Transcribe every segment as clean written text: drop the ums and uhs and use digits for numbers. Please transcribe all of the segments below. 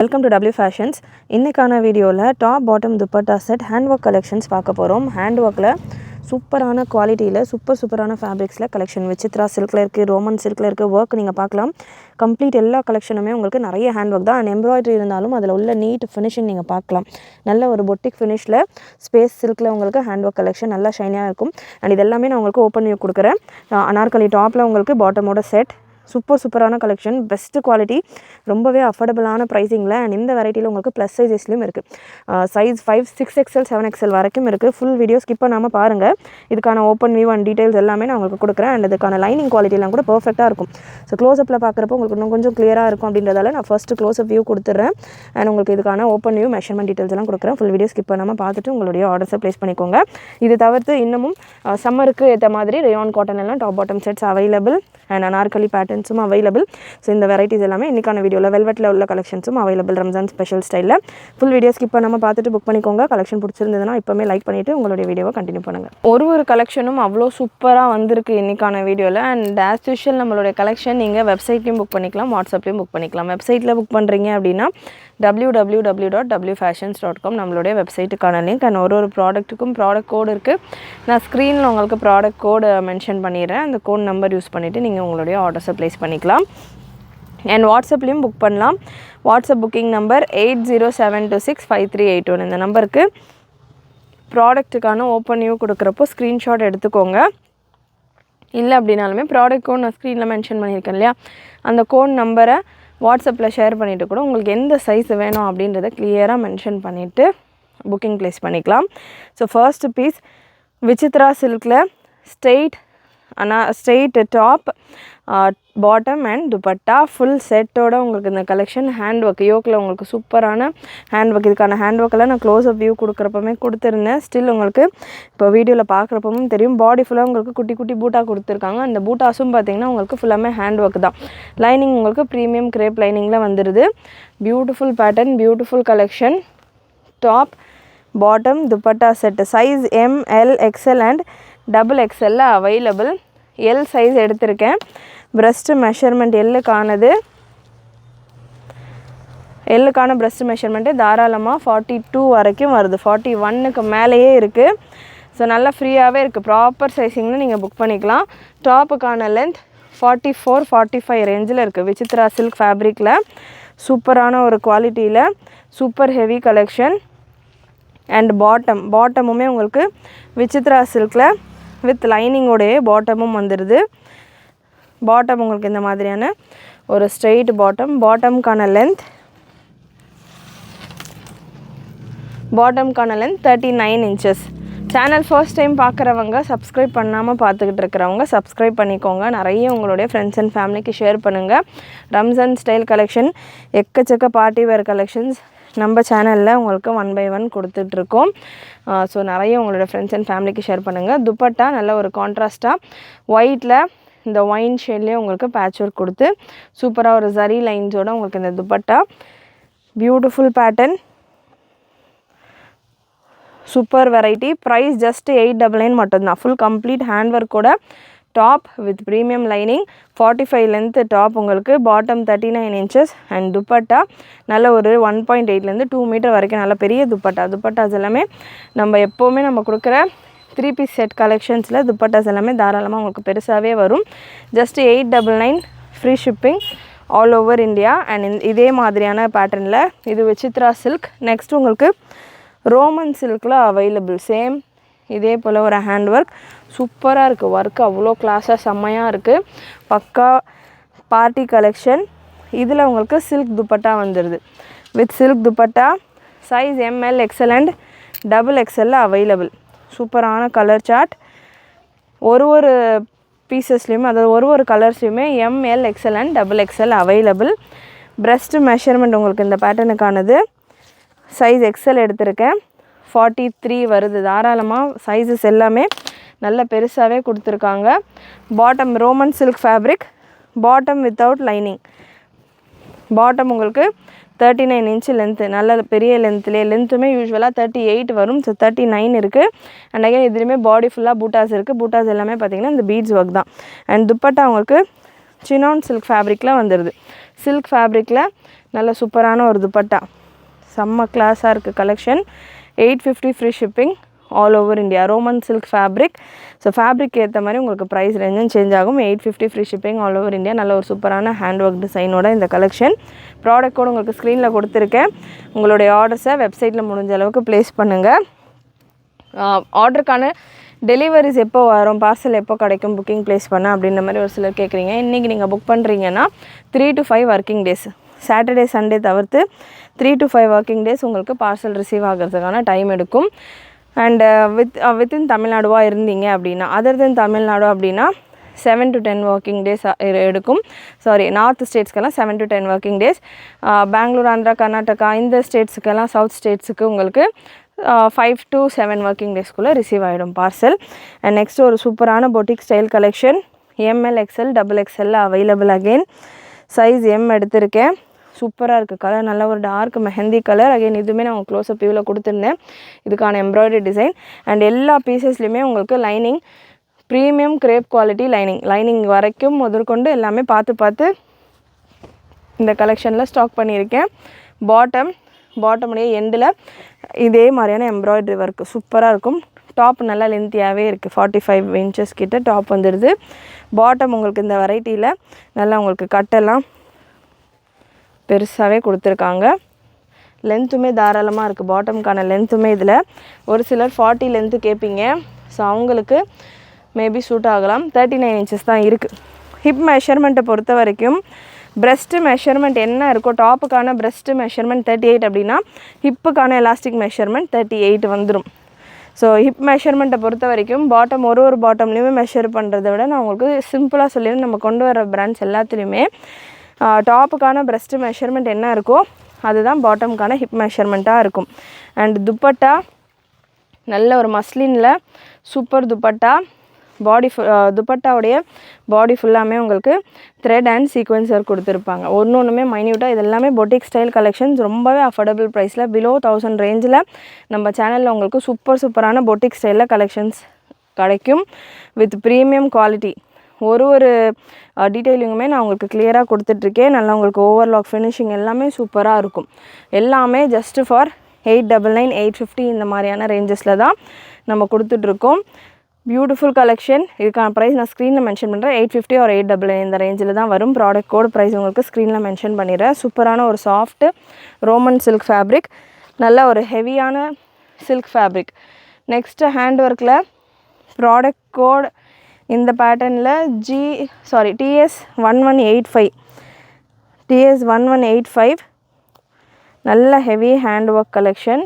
Welcome to W Fashions. இன்னைக்கான வீடியோவில் top bottom dupatta set hand work collections பார்க்க போகிறோம். ஹேண்ட் ஒர்க்கில் சூப்பரான குவாலிட்டியில் சூப்பரான ஃபேப்ரிக்ஸில் கலெக்ஷன் விசித்ரா சில்கில் இருக்குது, ரோமன் சில்கில் இருக்குது. ஒர்க் நீங்கள் பார்க்கலாம். கம்ப்ளீட் எல்லா கலெக்ஷனுமே உங்களுக்கு நிறைய ஹேண்ட் ஒர்க் தான். அண்ட் எம்ப்ராய்டரி இருந்தாலும் அதில் உள்ள நீட் ஃபினிஷிங் நீங்கள் பார்க்கலாம். நல்ல ஒரு பொட்டிக் ஃபினிஷில் ஸ்பேஸ் சில்கில் உங்களுக்கு ஹேண்ட் ஒர்க் கலெக்ஷன் நல்லா ஷைனியாக இருக்கும். அண்ட் இது எல்லாமே நான் உங்களுக்கு ஓப்பன் வியூ கொடுக்குறேன். அனார்கலி டாப்பில் உங்களுக்கு பாட்டமோட செட் சூப்பரான கலெக்ஷன், பெஸ்ட் குவாலிட்டி, ரொம்பவே அஃபோர்டபுளான ப்ரைஸிங்கில். அண்ட் இந்த வெரைட்டியில் உங்களுக்கு ப்ளஸ் சைஸஸ்லையும் இருக்குது. சைஸ் 5, 6XL, 7XL வரைக்கும் இருக்குது. ஃபுல் வீடியோ ஸ்கிப் பண்ணாமல் பாருங்கள். இதுக்கான ஓப்பன் வியூ அண்ட் டீட்டெயில்ஸ் எல்லாமே நான் உங்களுக்கு கொடுக்குறேன். அண்ட் இதுக்கான லைனிங் குவாலிட்டிலாம் கூட பர்ஃபெக்டாக இருக்கும். ஸோ க்ளோஸ்அப்பில் பார்க்குறப்போ உங்களுக்கு இன்னும் கொஞ்சம் கிளியராக இருக்கும். அப்படின்றதால நான் ஃபஸ்ட்டு க்ளோஸ்அப் வியூ கொடுத்துட்றேன். அண்ட் உங்களுக்கு இதுக்கான ஓப்பன் வியூ மெஷர்மெண்ட் டீட்டெயில்ஸ் எல்லாம் கொடுக்குறேன். ஃபுல் வீடியோ ஸ்கிப் பண்ணாமல் பார்த்துட்டு உங்களுடைய ஆர்டர்ஸை ப்ளேஸ் பண்ணிக்கோங்க. இது தவிர்த்து இன்னமும் சம்மருக்கு ஏற்ற மாதிரி ரேயான் காட்டன் எல்லாம் top bottom sets available. And Anarkali பேட்டர்ன்ஸும் அவைலபிள். ஸோ இந்த வெரைட்டிஸ் எல்லாமே இன்றைக்கான வீடியோவில் வெல்வெட்டில் உள்ள கலெக்ஷன்ஸும் அவைலபிள் ரம்ஜான் ஸ்பெஷல் ஸ்டைலில். ஃபுல் வீடியோ ஸ்கிப் பண்ணாமல் பார்த்துட்டு புக் பண்ணிக்கோங்க. கலெக்ஷன் பிடிச்சிருந்ததுன்னா இப்போமே லைக் பண்ணிவிட்டு உங்களுடைய வீடியோவை கண்டினியூ பண்ணுங்கள். ஒரு கலெக்ஷனும் அவ்வளோ சூப்பராக வந்திருக்கு இன்றைக்கான வீடியோவில். அண்ட் ஆஸ் யூஷுவல் நம்மளுடைய கலெக்ஷன் நீங்கள் வெப்சைட்லையும் புக் பண்ணிக்கலாம், வாட்ஸ்அப்லையும் புக் பண்ணிக்கலாம். வெப்சைட்டில் புக் பண்ணுறீங்க அப்படின்னா www.wfashions.com நம்மளுடைய வெப்சைட்டுக்கான லிங்க். அண்ட் ஒரு ப்ராடக்ட்டுக்கும் ப்ராடக்ட் கோடு இருக்குது. நான் ஸ்க்ரீனில் உங்களுக்கு ப்ராடக்ட் கோடு மென்ஷன் பண்ணிடுறேன். அந்த கோட் நம்பர் யூஸ் பண்ணிவிட்டு நீங்கள் உங்களுடைய ஆர்டர்ஸை ப்ளேஸ் பண்ணிக்கலாம். அண்ட் வாட்ஸ்அப்லேயும் புக் பண்ணலாம். WhatsApp booking number 8072653821. இந்த நம்பருக்கு ப்ராடக்ட்டுக்கான ஓப்பன் வியூ கொடுக்குறப்போ ஸ்க்ரீன்ஷாட் எடுத்துக்கோங்க. இல்லை அப்படின்னாலுமே ப்ராடக்ட் கோட் நான் ஸ்க்ரீனில் மென்ஷன் பண்ணியிருக்கேன் இல்லையா, அந்த கோட் நம்பரை வாட்ஸ்அப்பில் ஷேர் பண்ணிவிட்டு கூட உங்களுக்கு எந்த சைஸ் வேணும் அப்படின்றத கிளியராக மென்ஷன் பண்ணிவிட்டு புக்கிங் ப்ளேஸ் பண்ணிக்கலாம். ஸோ ஃபர்ஸ்ட் பீஸ் விசித்ரா சில்கில் straight top, bottom and dupatta full செட்டோட உங்களுக்கு இந்த கலெக்ஷன். ஹேண்ட் ஒர்க் யோக்கில் உங்களுக்கு சூப்பரான ஹேண்ட் ஒர்க். இதுக்கான ஹேண்ட் ஒர்க்கெல்லாம் நான் க்ளோஸ்அப் வியூ கொடுக்குறப்பமே கொடுத்துருந்தேன். ஸ்டில் உங்களுக்கு இப்போ வீடியோவில் பார்க்குறப்பவும் தெரியும். பாடி ஃபுல்லாக உங்களுக்கு குட்டி பூட்டா கொடுத்துருக்காங்க. அந்த பூட்டாஸும் பார்த்திங்கன்னா உங்களுக்கு ஃபுல்லாமே ஹேண்ட் ஒர்க் தான். லைனிங் உங்களுக்கு ப்ரீமியம் கிரேப் லைனிங்கில் வந்துடுது. Beautiful pattern, beautiful collection. Top, bottom, dupatta set size ML, XL and XXL available. L size எடுத்திருக்கேன். பிரஸ்ட்டு மெஷர்மெண்ட் எல்லுக்கான பிரஸ்ட் மெஷர்மெண்ட்டு தாராளமாக 42 வரைக்கும் வருது. 41க்கு மேலேயே இருக்குது. ஸோ நல்லா ஃப்ரீயாகவே இருக்குது. ப்ராப்பர் சைஸிங்னு நீங்கள் புக் பண்ணிக்கலாம். டாப்புக்கான லென்த் 44, 45 ரேஞ்சில் இருக்குது. விசித்ரா சில்க் ஃபேப்ரிக்கில் சூப்பரான ஒரு குவாலிட்டியில் சூப்பர் ஹெவி கலெக்ஷன். அண்ட் பாட்டமுமே உங்களுக்கு விசித்ரா சில்கில் வித் லைனிங்கோடைய பாட்டமும் வந்துடுது. பாட்டம் உங்களுக்கு இந்த மாதிரியான ஒரு ஸ்ட்ரெயிட் பாட்டம்கான length 39 inches. Channel first time பார்க்குறவங்க, சப்ஸ்கிரைப் பண்ணாமல் பார்த்துக்கிட்டு இருக்கிறவங்க சப்ஸ்கிரைப் பண்ணிக்கோங்க. நிறைய உங்களுடைய ஃப்ரெண்ட்ஸ் அண்ட் ஃபேமிலிக்கு ஷேர் பண்ணுங்கள். ரம்ஜான் ஸ்டைல் கலெக்ஷன், எக்கச்சக்க பார்ட்டி வேர் கலெக்ஷன்ஸ் நம்ம சேனலில் உங்களுக்கு 1 by 1 கொடுத்துட்ருக்கோம். ஸோ நிறைய உங்களோட ஃப்ரெண்ட்ஸ் அண்ட் ஃபேமிலிக்கு ஷேர் பண்ணுங்கள். துப்பட்டா நல்ல ஒரு கான்ட்ராஸ்ட்டாக ஒயிட்டில் இந்த ஒயின் ஷேட்லேயே உங்களுக்கு பேட்ச் ஒர்க் கொடுத்து சூப்பராக ஒரு ஜரி லைன்ஸோடு உங்களுக்கு இந்த dupatta. Beautiful pattern, super variety. Price just 899 மட்டும்தான். ஃபுல் கம்ப்ளீட் ஹேண்ட் ஒர்க்கோட top with premium lining. 45 length top உங்களுக்கு, பாட்டம் 39 இன்ச்சஸ் அண்ட் துப்பட்டா நல்ல ஒரு 1.8லேருந்து 2 மீட்டர் வரைக்கும் நல்ல பெரிய துப்பட்டாஸ் எல்லாமே நம்ம எப்போவுமே நம்ம கொடுக்குற 3 பீஸ் செட் கலெக்ஷன்ஸில் துப்பட்டாஸ் எல்லாமே தாராளமாக உங்களுக்கு பெருசாகவே வரும். Just 899, free shipping all over India. And இதே மாதிரியான பேட்டர்னில் இது விசித்ரா சில்க். நெக்ஸ்ட் உங்களுக்கு ரோமன் சில்கில் அவைலபிள். சேம் இதே போல் ஒரு ஹேண்ட் ஒர்க் சூப்பராக இருக்குது. ஒர்க்கு அவ்வளோ கிளாஸாக செம்மையாக இருக்குது. பக்கா பார்ட்டி கலெக்ஷன். இதில் உங்களுக்கு சில்க் துப்பட்டா வந்துடுது. With silk dupatta size ML, XL and XXL available. சூப்பரான கலர் சார்ட். ஒரு பீசஸ்லேயுமே, அதாவது ஒரு கலர்ஸ்லையுமே ML, XL and XXL available. Breast measurement உங்களுக்கு இந்த பேட்டர்னுக்கானது சைஸ் XL எடுத்திருக்கேன். 43 வருது. தாராளமாக சைஸஸ் எல்லாமே நல்ல பெருசாகவே கொடுத்துருக்காங்க. Bottom Roman silk fabric, bottom without lining. Bottom உங்களுக்கு 39 இன்ச்சு லென்த்து, நல்ல பெரிய லென்த்துமே யூஸ்வலாக 38 வரும். ஸோ 39 இருக்குது. அண்ட் அகைன் இதுலேயுமே பாடி ஃபுல்லாக பூட்டாஸ் இருக்குது. பூட்டாஸ் எல்லாமே பார்த்திங்கன்னா இந்த பீட்ஸ் ஒர்க் தான். அண்ட் துப்பட்டா உங்களுக்கு சினான் சில்க் ஃபேப்ரிக்கில் வந்துடுது. சில்க் ஃபேப்ரிக்கில் நல்ல சூப்பரான ஒரு துப்பட்டா, செம்ம கிளாஸாக இருக்குது collection. 850 free shipping all over India. Roman silk fabric. So fabric ஏற்ற மாதிரி உங்களுக்கு ப்ரைஸ் ரேஞ்சும் சேஞ்ச் ஆகும். 850 free shipping all over India. நல்ல ஒரு சூப்பரான ஹேண்ட் ஒர்க் டிசைனோட இந்த கலெக்ஷன். ப்ராடக்ட் கோட் உங்களுக்கு ஸ்க்ரீனில் கொடுத்துருக்கேன். உங்களுடைய ஆர்டர்ஸை வெப்சைட்டில் முடிஞ்ச அளவுக்கு ப்ளேஸ் பண்ணுங்கள். ஆர்டருக்கான டெலிவரிஸ் எப்போ வரும், பார்சல் எப்போ கிடைக்கும், புக்கிங் ப்ளேஸ் பண்ண அப்படின்ற மாதிரி ஒரு சிலர் கேட்குறீங்க. இன்றைக்கி நீங்கள் புக் பண்ணுறீங்கன்னா 3 to 5 working days, Saturday Sunday தவிர்த்து 3 to 5 ஒர்க்கிங் டேஸ் உங்களுக்கு பார்சல் ரிசீவ் ஆகிறதுக்கான டைம் எடுக்கும். அண்டு வித்தின் தமிழ்நாடுவாக இருந்தீங்க அப்படின்னா, அதர் தென் தமிழ்நாடு அப்படின்னா 7 to 10 ஒர்க்கிங் டேஸ் எடுக்கும். நார்த் ஸ்டேட்ஸ்க்கெல்லாம் 7 to 10 working days. Bangalore, Andhra, Karnataka இந்த ஸ்டேட்ஸுக்கெல்லாம், சவுத் ஸ்டேட்ஸுக்கு உங்களுக்கு 5 to 7 ஒர்க்கிங் டேஸ்க்குள்ளே ரிசீவ் ஆகிடும் பார்சல். அண்ட் நெக்ஸ்ட் ஒரு சூப்பரான boutique style collection. ML, XL, XXL available. Again size M எடுத்திருக்கேன். சூப்பராக இருக்குது கலர், நல்ல ஒரு டார்க் மெஹந்தி கலர். அகைன் இதுவுமே நான் க்ளோஸ்அப் வியூவில் கொடுத்துருந்தேன். இதுக்கான எம்ப்ராய்டரி டிசைன் அண்ட் எல்லா பீசஸ்லையுமே உங்களுக்கு lining, premium crepe quality lining வரைக்கும் முதற்கொண்டு எல்லாமே பார்த்து இந்த கலெக்ஷனில் ஸ்டாக் பண்ணியிருக்கேன். பாட்டமுடைய எண்டில் இதே மாதிரியான எம்ப்ராய்டரி ஒர்க் சூப்பராக இருக்கும். டாப் நல்லா லென்த்தியாகவே இருக்குது, 45 inches கிட்ட டாப் வந்துடுது. பாட்டம் உங்களுக்கு இந்த வெரைட்டியில் நல்லா உங்களுக்கு கட்டெல்லாம் பெருசாகவே கொடுத்துருக்காங்க. லென்த்துமே தாராளமாக இருக்குது. பாட்டமுக்கான லென்த்துமே இதில் ஒரு சிலர் 40 லென்த்து கேட்பீங்க. ஸோ அவங்களுக்கு மேபி சூட் ஆகலாம். 39 inches தான் இருக்குது. ஹிப் மெஷர்மெண்ட்டை பொறுத்த வரைக்கும் பிரெஸ்ட்டு மெஷர்மெண்ட் என்ன இருக்கோ, டாப்புக்கான பிரெஸ்ட்டு மெஷர்மெண்ட் 38 அப்படின்னா ஹிப்புக்கான எலாஸ்டிக் மெஷர்மெண்ட் 38 வந்துடும். ஸோ ஹிப் மெஷர்மெண்ட்டை பொறுத்த வரைக்கும் பாட்டம் ஒரு பாட்டம்லேயுமே மெஷர் பண்ணுறத விட நான் உங்களுக்கு சிம்பிளாக சொல்லிடுவேன். நம்ம கொண்டு வர பிராண்ட்ஸ் எல்லாத்துலேயுமே டாப்புக்கான பிரெஸ்ட்டு மெஷர்மெண்ட் என்ன இருக்கோ அதுதான் பாட்டமுக்கான ஹிப் மெஷர்மெண்ட்டாக இருக்கும். அண்ட் துப்பட்டா நல்ல ஒரு மஸ்லினில் சூப்பர் துப்பட்டா. துப்பட்டாவுடைய பாடி ஃபுல்லாமே உங்களுக்கு த்ரெட் அண்ட் சீக்வென்சர் கொடுத்துருப்பாங்க. ஒன்றுமே மைன்யூட்டாக. இது எல்லாமே பொட்டிக் ஸ்டைல் கலெக்ஷன்ஸ், ரொம்பவே அஃபோர்டபுள் ப்ரைஸில் பிலோ 1000 ரேஞ்சில் நம்ம சேனலில் உங்களுக்கு சூப்பரான பொட்டிக் ஸ்டைலில் கலெக்ஷன்ஸ் கிடைக்கும் வித் ப்ரீமியம் குவாலிட்டி. ஒரு டீட்டெயிலிங்குமே நான் உங்களுக்கு கிளியராக கொடுத்துட்ருக்கேன். நல்லா உங்களுக்கு ஓவர்லாக் ஃபினிஷிங் எல்லாமே சூப்பராக இருக்கும். எல்லாமே ஜஸ்ட்டு ஃபார் 899, 850 இந்த மாதிரியான ரேஞ்சஸில் தான் நம்ம கொடுத்துட்ருக்கோம். Beautiful collection. இதுக்கான ப்ரைஸ் நான் ஸ்க்ரீனில் மென்ஷன் பண்ணுறேன். 850 or 899 இந்த ரேஞ்சில் தான் வரும். ப்ராடக்ட் கோட் ப்ரைஸ் உங்களுக்கு ஸ்க்ரீனில் மென்ஷன் பண்ணிடுறேன். சூப்பரான ஒரு சாஃப்ட்டு ரோமன் சில்க் ஃபேப்ரிக், நல்ல ஒரு ஹெவியான சில்க் ஃபேப்ரிக். நெக்ஸ்ட்டு ஹேண்ட் ஒர்க்கில் ப்ராடக்ட் கோட் இந்த பேட்டர்னில் TS1185 நல்ல heavy hand work collection.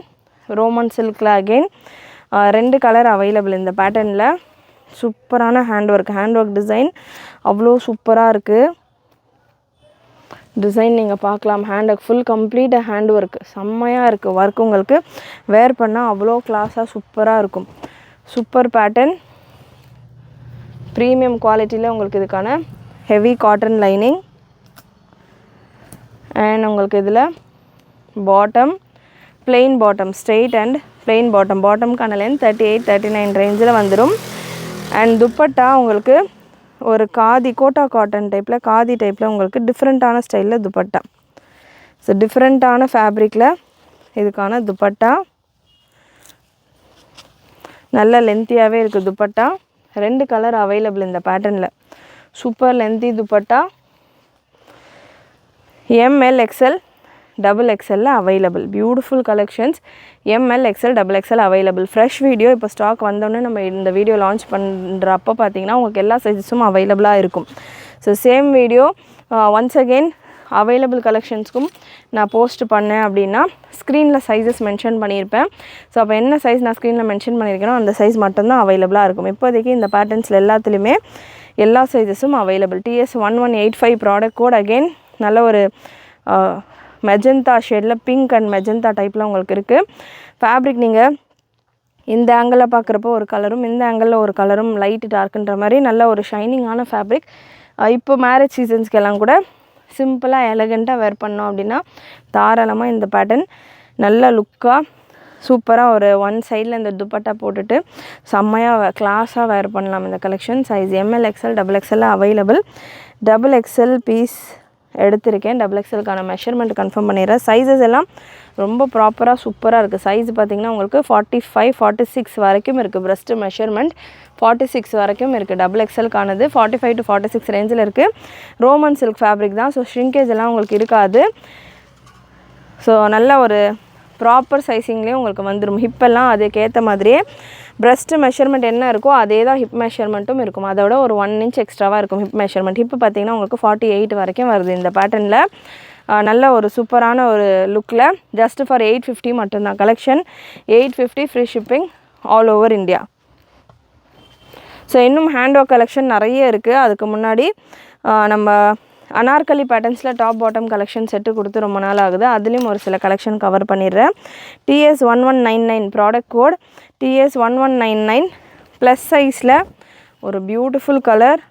Roman சில்கில் அகெயின் 2 கலர் அவைலபிள் இந்த பேட்டர்னில். சூப்பரான ஹேண்ட் ஒர்க் டிசைன் அவ்வளோ சூப்பராக இருக்குது. டிசைன் நீங்கள் பார்க்கலாம். Hand work full complete hand work செம்மையாக இருக்குது. ஒர்க் உங்களுக்கு வேர் பண்ணால் அவ்வளோ கிளாஸாக சூப்பராக இருக்கும். சூப்பர் பேட்டர்ன், ப்ரீமியம் குவாலிட்டியில் உங்களுக்கு இதுக்கான ஹெவி காட்டன் லைனிங். அண்ட் உங்களுக்கு இதில் plain bottom, straight and plain பாட்டமுக்கான லென்த் 38, 39 ரேஞ்சில் வந்துடும். அண்ட் துப்பட்டா உங்களுக்கு ஒரு கோட்டா காட்டன் டைப்பில், காதி டைப்பில் உங்களுக்கு டிஃப்ரெண்ட்டான ஸ்டைலில் துப்பட்டா. ஸோ டிஃப்ரெண்ட்டான ஃபேப்ரிக்கில் இதுக்கான துப்பட்டா நல்ல லென்த்தியாகவே இருக்குது. துப்பட்டா 2 கலர் அவைலபிள் இந்த பேட்டர்னில். Super lengthy dupatta. ML, XL, XXL available. Beautiful collections. ML, XL, XXL available. Fresh video இப்போ ஸ்டாக் வந்தோடனே நம்ம இந்த வீடியோ லான்ச் பண்ணுறப்போ பார்த்தீங்கன்னா உங்களுக்கு எல்லா சைஸஸும் அவைலபிளாக இருக்கும். So same video once again available கலெக்ஷன்ஸ்க்கும் நான் போஸ்ட் பண்ணேன் அப்படின்னா ஸ்க்ரீனில் சைஸஸ் மென்ஷன் பண்ணியிருப்பேன். ஸோ அப்போ என்ன சைஸ் நான் ஸ்க்ரீனில் மென்ஷன் பண்ணியிருக்கேனோ அந்த சைஸ் மட்டும்தான் அவைலபிளாக இருக்கும். இப்போதைக்கு இந்த பேட்டர்ன்ஸில் எல்லாத்துலேயுமே எல்லா சைஸஸும் available. TS1185 product code. Again நல்ல ஒரு மெஜந்தா ஷேடில் பிங்க் அண்ட் மெஜந்தா டைப்பில் உங்களுக்கு இருக்குது. ஃபேப்ரிக் நீங்கள் இந்த ஆங்கிளில் பார்க்குறப்போ ஒரு கலரும் இந்த ஆங்கிளில் ஒரு கலரும் லைட்டு டார்க்குன்ற மாதிரி நல்ல ஒரு ஷைனிங்கான ஃபேப்ரிக். இப்போ மேரேஜ் சீசன்ஸ்க்கெல்லாம் கூட சிம்பிளாக எலகண்ட்டாக வேர் பண்ணோம் அப்படின்னா தாராளமாக இந்த பேட்டர்ன் நல்ல லுக்காக சூப்பராக ஒரு ஒன் சைடில் இந்த துப்பட்டா போட்டுட்டு செம்மையாக கிளாஸாக வேர் பண்ணலாம் இந்த collection. Size ML, XL, XXL available. XXL piece எடுத்திருக்கேன். டபுள் எக்ஸலுக்கான மெஷர்மெண்ட் கன்ஃபார்ம் பண்ணிடுறேன். சைஸஸ் எல்லாம் ரொம்ப ப்ராப்பராக சூப்பராக இருக்குது. சைஸ் பார்த்திங்கன்னா உங்களுக்கு 45, 46 வரைக்கும் இருக்குது. ப்ரெஸ்ட் மெஷர்மெண்ட் 46 வரைக்கும் இருக்குது. டபுள் எக்ஸலுக்கானது 45 to 46 ரேஞ்சில் இருக்குது. ரோமன் சில்க் ஃபேப்ரிக் தான். ஸோ ஷ்ரிங்கேஜ் எல்லாம் உங்களுக்கு இருக்காது. ஸோ நல்ல ஒரு ப்ராப்பர் சைஸிங்லேயும் உங்களுக்கு வந்துடும். ஹிப்பெல்லாம் அதுக்கேற்ற மாதிரியே ப்ரெஸ்ட்டு மெஷர்மெண்ட் என்ன இருக்கோ அதே தான் ஹிப் மெஷர்மெண்ட்டும் இருக்கும். அதோட ஒரு 1 inch எக்ஸ்ட்ராவாக இருக்கும் ஹிப் மெஷர்மெண்ட். ஹிப்பு பார்த்திங்கன்னா உங்களுக்கு 48 வரைக்கும் வருது இந்த பேட்டர்னில். நல்ல ஒரு சூப்பரான ஒரு லுக்கில் ஜஸ்ட் ஃபார் 850 மட்டும்தான். Collection 850 free shipping all over India. So இன்னும் ஹேண்ட் ஒர்க் கலெக்ஷன் நிறைய இருக்குது. அதுக்கு முன்னாடி நம்ம அனார்கலி பேட்டர்ன்ஸில் டாப் பாட்டம் கலெக்ஷன் செட்டு கொடுத்து ரொம்ப நாள் ஆகுது. அதுலேயும் ஒரு சில கலெக்ஷன் கவர் பண்ணிடுறேன். TS1199 product code TS1199 plus சைஸில் ஒரு பியூட்டிஃபுல் கலர்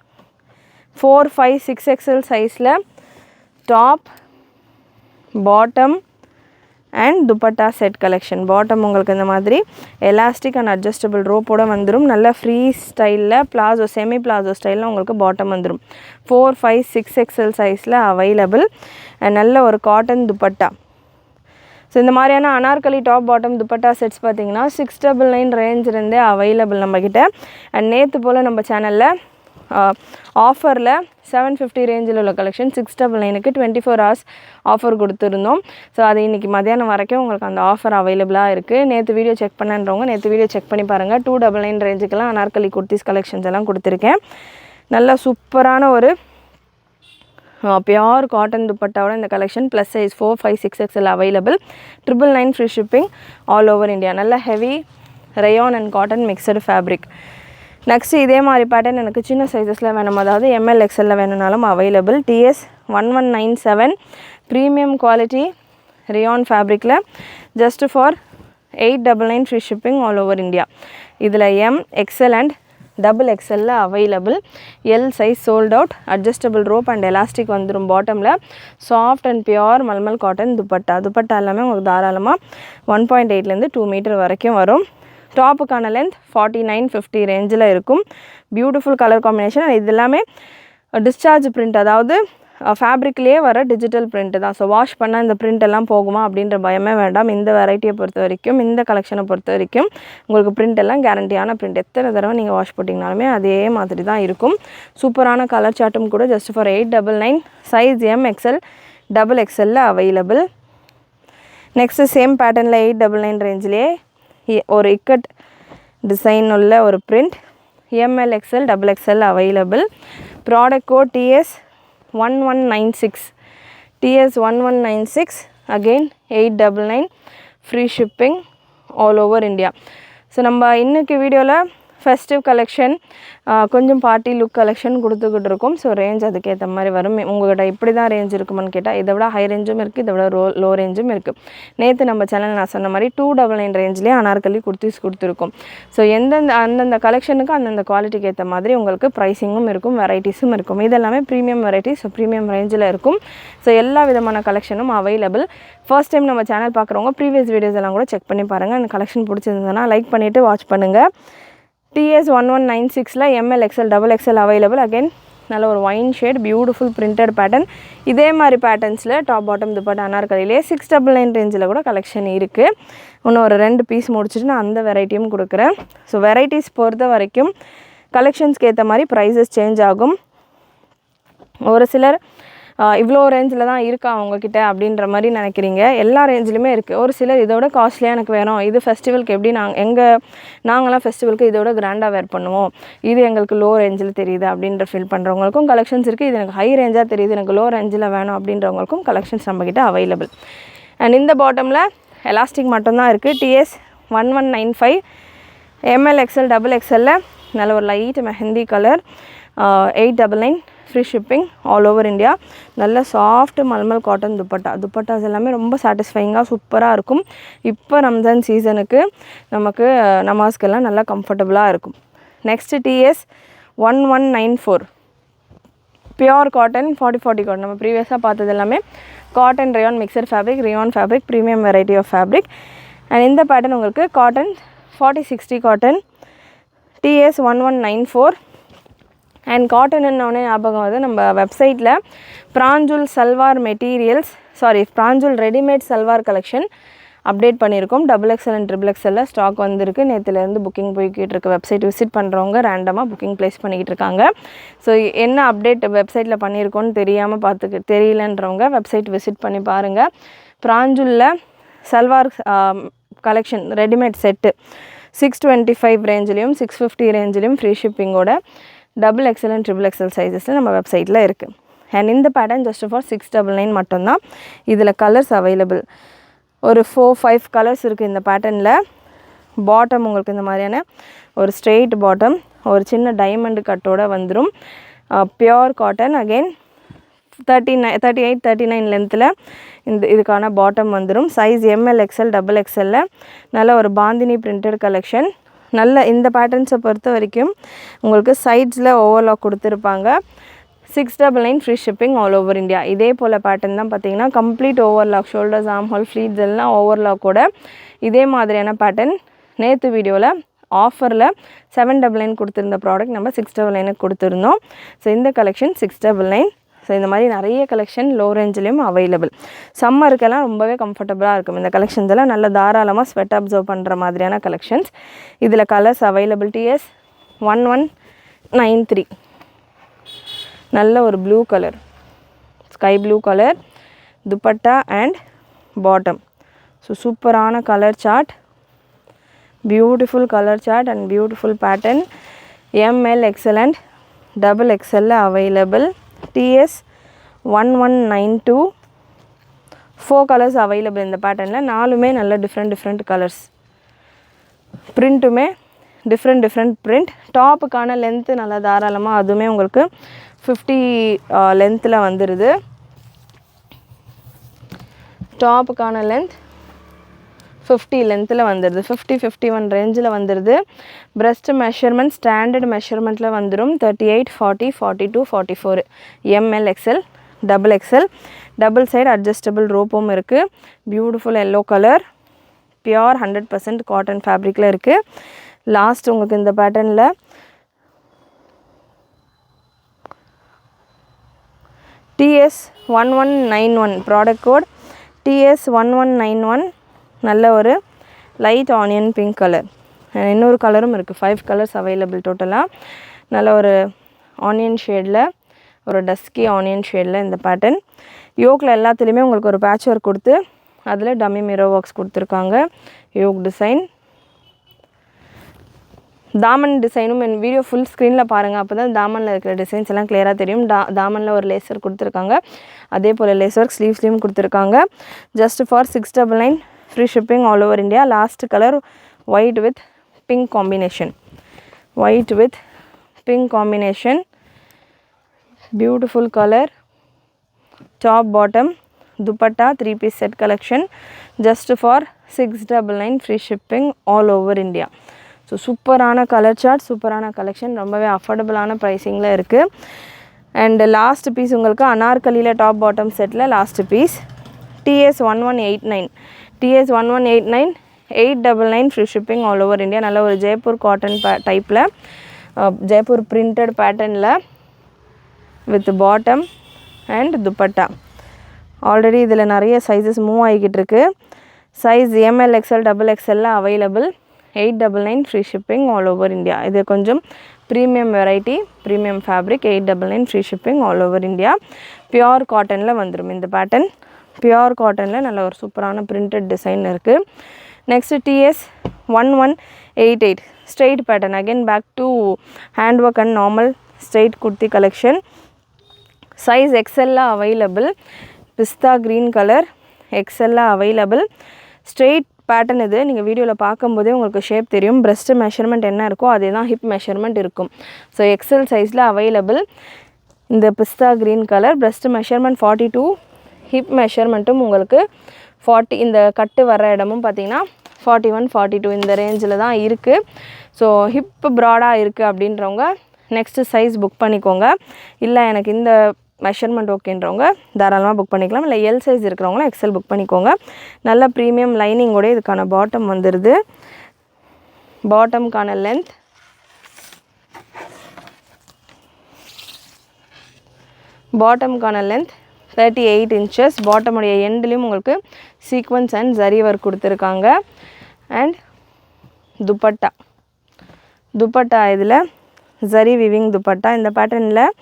4, 5, 6XL சைஸில் top bottom and dupatta set collection. Bottom உங்களுக்கு இந்த மாதிரி எலாஸ்டிக் அண்ட் அட்ஜஸ்டபிள் ரோப்போட வந்துடும். நல்ல ஃப்ரீ ஸ்டைலில் பிளாசோ செமி பிளாசோ ஸ்டைலில் உங்களுக்கு பாட்டம் வந்துடும். 4, 5, 6XL சைஸில் அவைலபிள். அண்ட் நல்ல ஒரு காட்டன் துப்பட்டா. ஸோ இந்த மாதிரியான Anarkali top bottom dupatta sets பார்த்திங்கன்னா 699 ரேஞ்சிலேருந்தே அவைலபிள் நம்மக்கிட்ட. அண்ட் நேற்று போல் நம்ம சேனலில் ஆஃபரில் 750 ரேஞ்சில் உள்ள கலெக்ஷன் 699க்கு 24 hours ஆஃபர் கொடுத்துருந்தோம். ஸோ அது இன்றைக்கி மத்தியானம் வரைக்கும் உங்களுக்கு அந்த ஆஃபர் அவைலபிளாக இருக்குது. நேற்று வீடியோ செக் பண்ணன்றவங்க நேற்று வீடியோ செக் பண்ணி பாருங்கள். 299 ரேஞ்சுக்கெல்லாம் அனார்கலி குர்த்திஸ் கலெக்ஷன்ஸ் எல்லாம் கொடுத்துருக்கேன். நல்ல சூப்பரான ஒரு பியோர் காட்டன் துப்பட்டாவோட இந்த collection plus size 4, 5, 6XL available. 999 free shipping all over India. நல்ல heavy rayon and cotton mixed fabric. Next இதே மாதிரி பேட்டர்ன் எனக்கு சின்ன சைஸஸில் வேணும், அதாவது ML XL வேணும்னாலும் available. TS1197 premium quality rayon ஃபேப்ரிக்கில் just for 899 free shipping all over India. இதில் M, XL and double XL available. L size sold out. Adjustable rope and elastic வந்துடும். பாட்டமில் soft and pure malmal cotton dupatta. Dupatta எல்லாமே உங்களுக்கு தாராளமாக 1.8லேருந்து 2 metre வரைக்கும் வரும். டாப்புக்கான length 49, 50 ரேஞ்சில் இருக்கும். Beautiful colour combination. இது எல்லாமே டிஸ்சார்ஜ் பிரிண்ட், அதாவது ஃபேப்ரிக்லேயே வர டிஜிட்டல் பிரிண்ட் தான். ஸோ வாஷ் பண்ணால் இந்த பிரிண்ட் எல்லாம் போகுமா அப்படின்ற பயமே வேண்டாம். இந்த வெரைட்டியை பொறுத்த வரைக்கும், இந்த கலெக்ஷனை பொறுத்த வரைக்கும் உங்களுக்கு பிரிண்ட் எல்லாம் கேரண்டியான பிரிண்ட். எத்தனை தடவை நீங்கள் வாஷ் போட்டிங்கனாலுமே அதே மாதிரி தான் இருக்கும். சூப்பரான கலர் சார்ட்டும் கூட just for 899. Size M, XL, double XL available. Next same பேட்டர்னில் 899 ரேஞ்சிலே ஒரு இக்கட் டிசைன் உள்ள ஒரு print ML XL double XL available. Product code TS1196 TS1196 again 899 free shipping all over India. So நம்ம இன்றைக்கி வீடியோவில் ஃபெஸ்டிவ் கலெக்ஷன், கொஞ்சம் party look collection கொடுத்துக்கிட்டு இருக்கோம். ஸோ ரேஞ்ச் அதுக்கேற்ற மாதிரி வரும். உங்கள்கிட்ட இப்படி தான் ரேஞ்ச் இருக்குமான்னு கேட்டால் இதை விட ஹை ரேஞ்சும் இருக்குது, இதை விட லோ ரேஞ்சும் இருக்குது. நேற்று நம்ம சேனல் நான் சொன்ன மாதிரி 299 ரேஞ்சிலே அனார்கலி குர்த்திஸ் கொடுத்துருக்கோம். ஸோ அந்தந்த கலெக்ஷனுக்கு அந்தந்த குவாலிட்டிக்கு ஏற்ற மாதிரி உங்களுக்கு ப்ரைஸிங்கும் இருக்கும், வெரைட்டிஸும் இருக்கும். இதெல்லாமே ப்ரீமியம் வெரைட்டிஸ், ஸோ ப்ரீமியம் ரேஞ்சில் இருக்கும். ஸோ எல்லா விதமான கலெக்ஷனும் அவைலபிள். ஃபர்ஸ்ட் டைம் நம்ம சேனல் பார்க்குறவங்க ப்ரீவியஸ் வீடியோஸ் எல்லாம் கூட செக் பண்ணி பாருங்கள். அந்த கலெக்ஷன் பிடிச்சிருந்ததுன்னா லைக் பண்ணிவிட்டு வாட்ச் பண்ணுங்கள். TS1196ல ML XL double XL available. Again நல்ல ஒரு wine shade beautiful printed pattern. இதே மாதிரி பேட்டர்ன்ஸில் டாப் பாட்டம் துப்பட்டா அனார்கலிலே 699 ரேஞ்சில் கூட கலெக்ஷன் இருக்குது. இன்னும் ஒரு 2 பீஸ் முடிச்சுட்டு நான் அந்த வெரைட்டியும் கொடுக்குறேன். ஸோ வெரைட்டிஸ் பொறுத்த வரைக்கும் கலெக்ஷன்ஸ்க்கு ஏற்ற மாதிரி ப்ரைஸஸ் சேஞ்ச் ஆகும். ஒரு சிலர் இவ்வளோ ரேஞ்சில் தான் இருக்கா அவங்கக்கிட்ட அப்படின்ற மாதிரி நினைக்கிறீங்க. எல்லா ரேஞ்சிலுமே இருக்குது. ஒரு சிலர் இதோட காஸ்ட்லியாக எனக்கு வேணும், இது ஃபெஸ்டிவலுக்கு எப்படி நாங்களாம் ஃபெஸ்டிவலுக்கு இதோட கிராண்டாக வேர் பண்ணுவோம், இது எங்களுக்கு லோ ரேஞ்சில் தெரியுது அப்படின்ற ஃபீல் பண்ணுறவங்களுக்கும் கலெக்ஷன்ஸ் இருக்குது. இது எனக்கு ஹை ரேஞ்சாக தெரியுது, எனக்கு லோ ரேஞ்சில் வேணும் அப்படின்றவங்களுக்கும் கலெக்ஷன்ஸ் நம்மக்கிட்ட அவைலபிள். அண்ட் இந்த பாட்டமில் எலாஸ்டிக் மட்டும்தான் இருக்குது. TS1195 ML XL double XL நல்ல ஒரு light mehndi colour 899 free shipping all over India. நல்ல சாஃப்ட் மல்மல் காட்டன் துப்பட்டாஸ் எல்லாமே ரொம்ப சாட்டிஸ்ஃபைங்காக சூப்பராக இருக்கும். இப்போ ரம்ஜான் சீசனுக்கு நமக்கு நமாஸ்க்கெல்லாம் நல்லா கம்ஃபர்டபுளாக இருக்கும். Next TS1194 pure cotton 40 cotton. நம்ம ப்ரீவியஸாக பார்த்தது எல்லாமே cotton rayon mixture fabric, rayon fabric premium variety of fabric. And இந்த பேட்டர்ன் உங்களுக்கு காட்டன் 40-60 காட்டன் TS1194 அண்ட் காட்டனுன்னொன்னே ஞாபகம் வந்து நம்ம வெப்சைட்டில் Pranjul salwar materials Pranjul readymade salwar collection update பண்ணியிருக்கோம். XXL அண்ட் XXL ஸ்டாக் வந்திருக்கு. நேற்றுலேருந்து புக்கிங் போய்கிட்டு இருக்கு. வெப்சைட் விசிட் பண்ணுறவங்க ரேண்டமாக புக்கிங் ப்ளேஸ் பண்ணிக்கிட்டு இருக்காங்க. ஸோ என்ன அப்டேட் வெப்சைட்டில் பண்ணியிருக்கோன்னு தெரியாமல் தெரியலன்றவங்க வெப்சைட் விசிட் பண்ணி பாருங்கள். பிராஞ்சுலில் சல்வார் கலெக்ஷன் ரெடிமேட் செட்டு 625 ரேஞ்சிலையும் 650 ரேஞ்சிலையும் ஃப்ரீ ஷிப்பிங்கோட XXL அண்ட் XXL சைஸஸில் நம்ம வெப்சைட்டில் இருக்குது. அண்ட் இந்த பேட்டர்ன் ஜஸ்ட் ஃபார் 699 மட்டும்தான். இதில் கலர்ஸ் அவைலபிள். ஒரு 4-5 கலர்ஸ் இருக்குது இந்த பேட்டர்னில். பாட்டம் உங்களுக்கு இந்த மாதிரியான ஒரு ஸ்ட்ரெயிட் பாட்டம், ஒரு சின்ன டைமண்ட் கட்டோடு வந்துடும். Pure cotton. அகெயின் 38-39 லென்த்தில் இதுக்கான பாட்டம் வந்துடும். சைஸ் ML XL XXL நல்ல ஒரு பாந்தினி பிரிண்டட் கலெக்ஷன். நல்ல இந்த பேட்டர்ன்ஸை பொறுத்த வரைக்கும் உங்களுக்கு சைட்ஸில் ஓவர்லாக் கொடுத்துருப்பாங்க. 699 free shipping all over India. இதே போல் பேட்டர்ன் தான் பார்த்தீங்கன்னா complete overlock, shoulders, arm whole, fleets எல்லாம் ஓவர்லாக்கோட இதே மாதிரியான பேட்டர்ன் நேற்று வீடியோவில் ஆஃபரில் 799 கொடுத்துருந்த ப்ராடக்ட் நம்ம 699 கொடுத்துருந்தோம். ஸோ இந்த கலெக்ஷன் 699. ஸோ இந்த மாதிரி நிறைய கலெக்ஷன் லோ ரேஞ்சிலையும் அவைலபிள். சம்மருக்கெல்லாம் ரொம்பவே கம்ஃபர்டபுளாக இருக்கும் இந்த கலெக்ஷன்ஸ் எல்லாம். நல்ல தாராளமாக ஸ்வெட் அப்சர்வ் பண்ணுற மாதிரியான கலெக்ஷன்ஸ். இதில் கலர்ஸ் அவைலபிலிட்டி எஸ் 1193 நல்ல ஒரு blue colour, sky blue colour dupatta and bottom. So சூப்பரான colour chart, beautiful colour chart and beautiful pattern. ML XL and XXL available. TS 1192 4 colours available இந்த பேட்டர்னில். 4மே நல்ல டிஃப்ரெண்ட் கலர்ஸ். பிரிண்ட்டுமே டிஃப்ரெண்ட் பிரிண்ட். டாப்புக்கான length நல்லா தாராளமாக அதுவுமே உங்களுக்கு 50 லென்த்தில் வந்துடுது. டாப்புக்கான லென்த் 50 லென்த்தில் வந்துடுது. 50-51 ரேஞ்சில் வந்துடுது. பிரஸ்ட் மெஷர்மெண்ட் ஸ்டாண்டர்ட் மெஷர்மெண்ட்டில் வந்துடும். 38, 40, 42, 44 ML XL XXL. Double side adjustable ரோப்பும் இருக்குது. Beautiful yellow colour, pure 100% cotton ஃபேப்ரிக்கில் இருக்குது. லாஸ்ட் உங்களுக்கு இந்த பேட்டர்னில் TS 1191 ப்ராடக்ட் கோட் TS 1191 நல்ல ஒரு லைட் ஆனியன் பிங்க் கலர். இன்னொரு கலரும் இருக்குது. 5 கலர்ஸ் அவைலபிள் டோட்டலாக. நல்ல ஒரு ஆனியன் ஷேடில், ஒரு டஸ்கி ஆனியன் ஷேடில் இந்த பேட்டர்ன். யோக்கில் எல்லாத்துலேயுமே உங்களுக்கு ஒரு பேட்ச் ஒர்க் கொடுத்து அதில் டம்மி மிரர் ஒர்க்ஸ் கொடுத்துருக்காங்க. யோக் டிசைன், தாமன் டிசைனும் என் வீடியோ ஃபுல் ஸ்க்ரீனில் பாருங்கள். அப்போ தான் தாமனில் இருக்கிற டிசைன்ஸ் எல்லாம் கிளியராக தெரியும். தாமனில் ஒரு லேசர் கொடுத்துருக்காங்க. அதே போல் லேசர் ஸ்லீவ்ஸ்லேயும் கொடுத்துருக்காங்க. Just for 699 free shipping all over India. Last colour white with pink combination. White with pink combination. Beautiful colour. Top bottom dupatta 3 piece set collection. Just for 699 free shipping all over India. So சூப்பரான colour chart, சூப்பரான collection, ரொம்பவே அஃபோர்டபுளான ப்ரைஸிங்கில் இருக்குது. And last piece உங்களுக்கு அனார்கலியில் top bottom செட்டில் last piece TS 1189. TS 1189 899 free shipping all over India. நல்ல ஒரு ஜெய்ப்பூர் காட்டன் டைப்பில், ஜெய்ப்பூர் பிரிண்டட் பேட்டர்னில் with bottom and dupatta. Already இதில் நிறைய சைஸஸ் மூவ் ஆகிக்கிட்டு இருக்குது. Size ML XL XXL available. 899 free shipping all over India. இது கொஞ்சம் premium variety, premium fabric. 899 free shipping all over India. Pure காட்டனில் வந்துடும் இந்த பேட்டர்ன். பியோர் காட்டனில் நல்ல ஒரு சூப்பரான பிரிண்டட் டிசைன் இருக்குது. Next TS 1188 straight pattern. Again back to hand work and normal straight kurti collection. Size XL available. Pista green colour XL available. Straight pattern இது. நீங்கள் வீடியோவில் பார்க்கும்போதே உங்களுக்கு ஷேப் தெரியும். பிரஸ்ட் மெஷர்மெண்ட் என்ன இருக்கோ அதே தான் ஹிப் மெஷர்மெண்ட் இருக்கும். ஸோ XL சைஸில் அவைலபிள். இந்த pista green colour breast measurement 42, hip மெஷர்மெண்ட்டும் உங்களுக்கு 40. இந்த கட்டு வர இடமும் பார்த்திங்கன்னா 41, 42 இந்த ரேஞ்சில் தான் இருக்குது. ஸோ ஹிப் ப்ராடாக இருக்குது அப்படின்றவங்க நெக்ஸ்ட்டு சைஸ் புக் பண்ணிக்கோங்க. இல்லை எனக்கு இந்த மெஷர்மெண்ட் ஓகேன்றவங்க தாராளமாக புக் பண்ணிக்கலாம். இல்லை எல் சைஸ் இருக்கிறவங்களும் XL புக் பண்ணிக்கோங்க. நல்ல ப்ரீமியம் லைனிங்கோட இதுக்கான பாட்டம் வந்துடுது. பாட்டம்கான லென்த் பாட்டம்கான லென்த் 38 inches. பாட்டமுடைய எண்ட்லேயும் உங்களுக்கு சீக்வன்ஸ் அண்ட் ஜரி ஒர்க் கொடுத்துருக்காங்க. அண்ட் துப்பட்டா இதில் ஜரி விவிங் துப்பட்டா. இந்த பேட்டர்னில்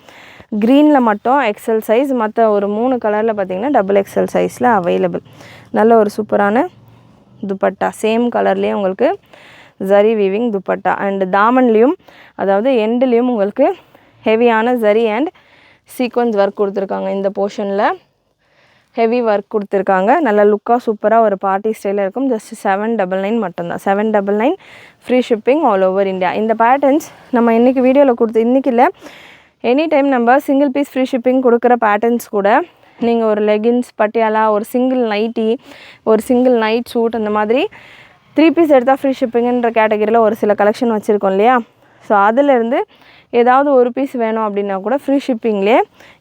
க்ரீனில் மட்டும் எக்ஸல் சைஸ், மற்ற ஒரு 3 கலரில் பார்த்திங்கன்னா டபுள் எக்ஸல் சைஸில் அவைலபிள். நல்ல ஒரு சூப்பரான துப்பட்டா, சேம் கலர்லேயே உங்களுக்கு ஜரி வீவிங் துப்பட்டா. அண்ட் தாமன்லேயும் அதாவது எண்ட்லேயும் உங்களுக்கு ஹெவியான ஜரி அண்ட் சீக்வன்ஸ் ஒர்க் கொடுத்துருக்காங்க. இந்த போர்ஷனில் ஹெவி ஒர்க் கொடுத்துருக்காங்க. நல்ல லுக்காக சூப்பராக ஒரு பார்ட்டி ஸ்டைலில் இருக்கும். ஜஸ்ட் 799 மட்டும்தான். 799 free shipping all over India. இந்த பேட்டர்ன்ஸ் நம்ம இன்றைக்கி வீடியோவில் கொடுத்து, இன்றைக்கி இல்லை எனி டைம் நம்ம சிங்கிள் பீஸ் ஃப்ரீ ஷிப்பிங் கொடுக்குற பேட்டர்ன்ஸ் கூட நீங்கள் ஒரு லெகின்ஸ், பட்டியாலா, ஒரு சிங்கிள் நைட்டி, ஒரு சிங்கிள் நைட் சூட், அந்த மாதிரி 3 பீஸ் எடுத்தால் ஃப்ரீ ஷிப்பிங்குன்ற கேட்டகரியில் ஒரு சில கலெக்ஷன் வச்சுருக்கோம் இல்லையா. ஸோ அதிலேருந்து ஏதாவது ஒரு பீஸ் வேணும் அப்படின்னா கூட ஃப்ரீ ஷிப்பிங்லேயே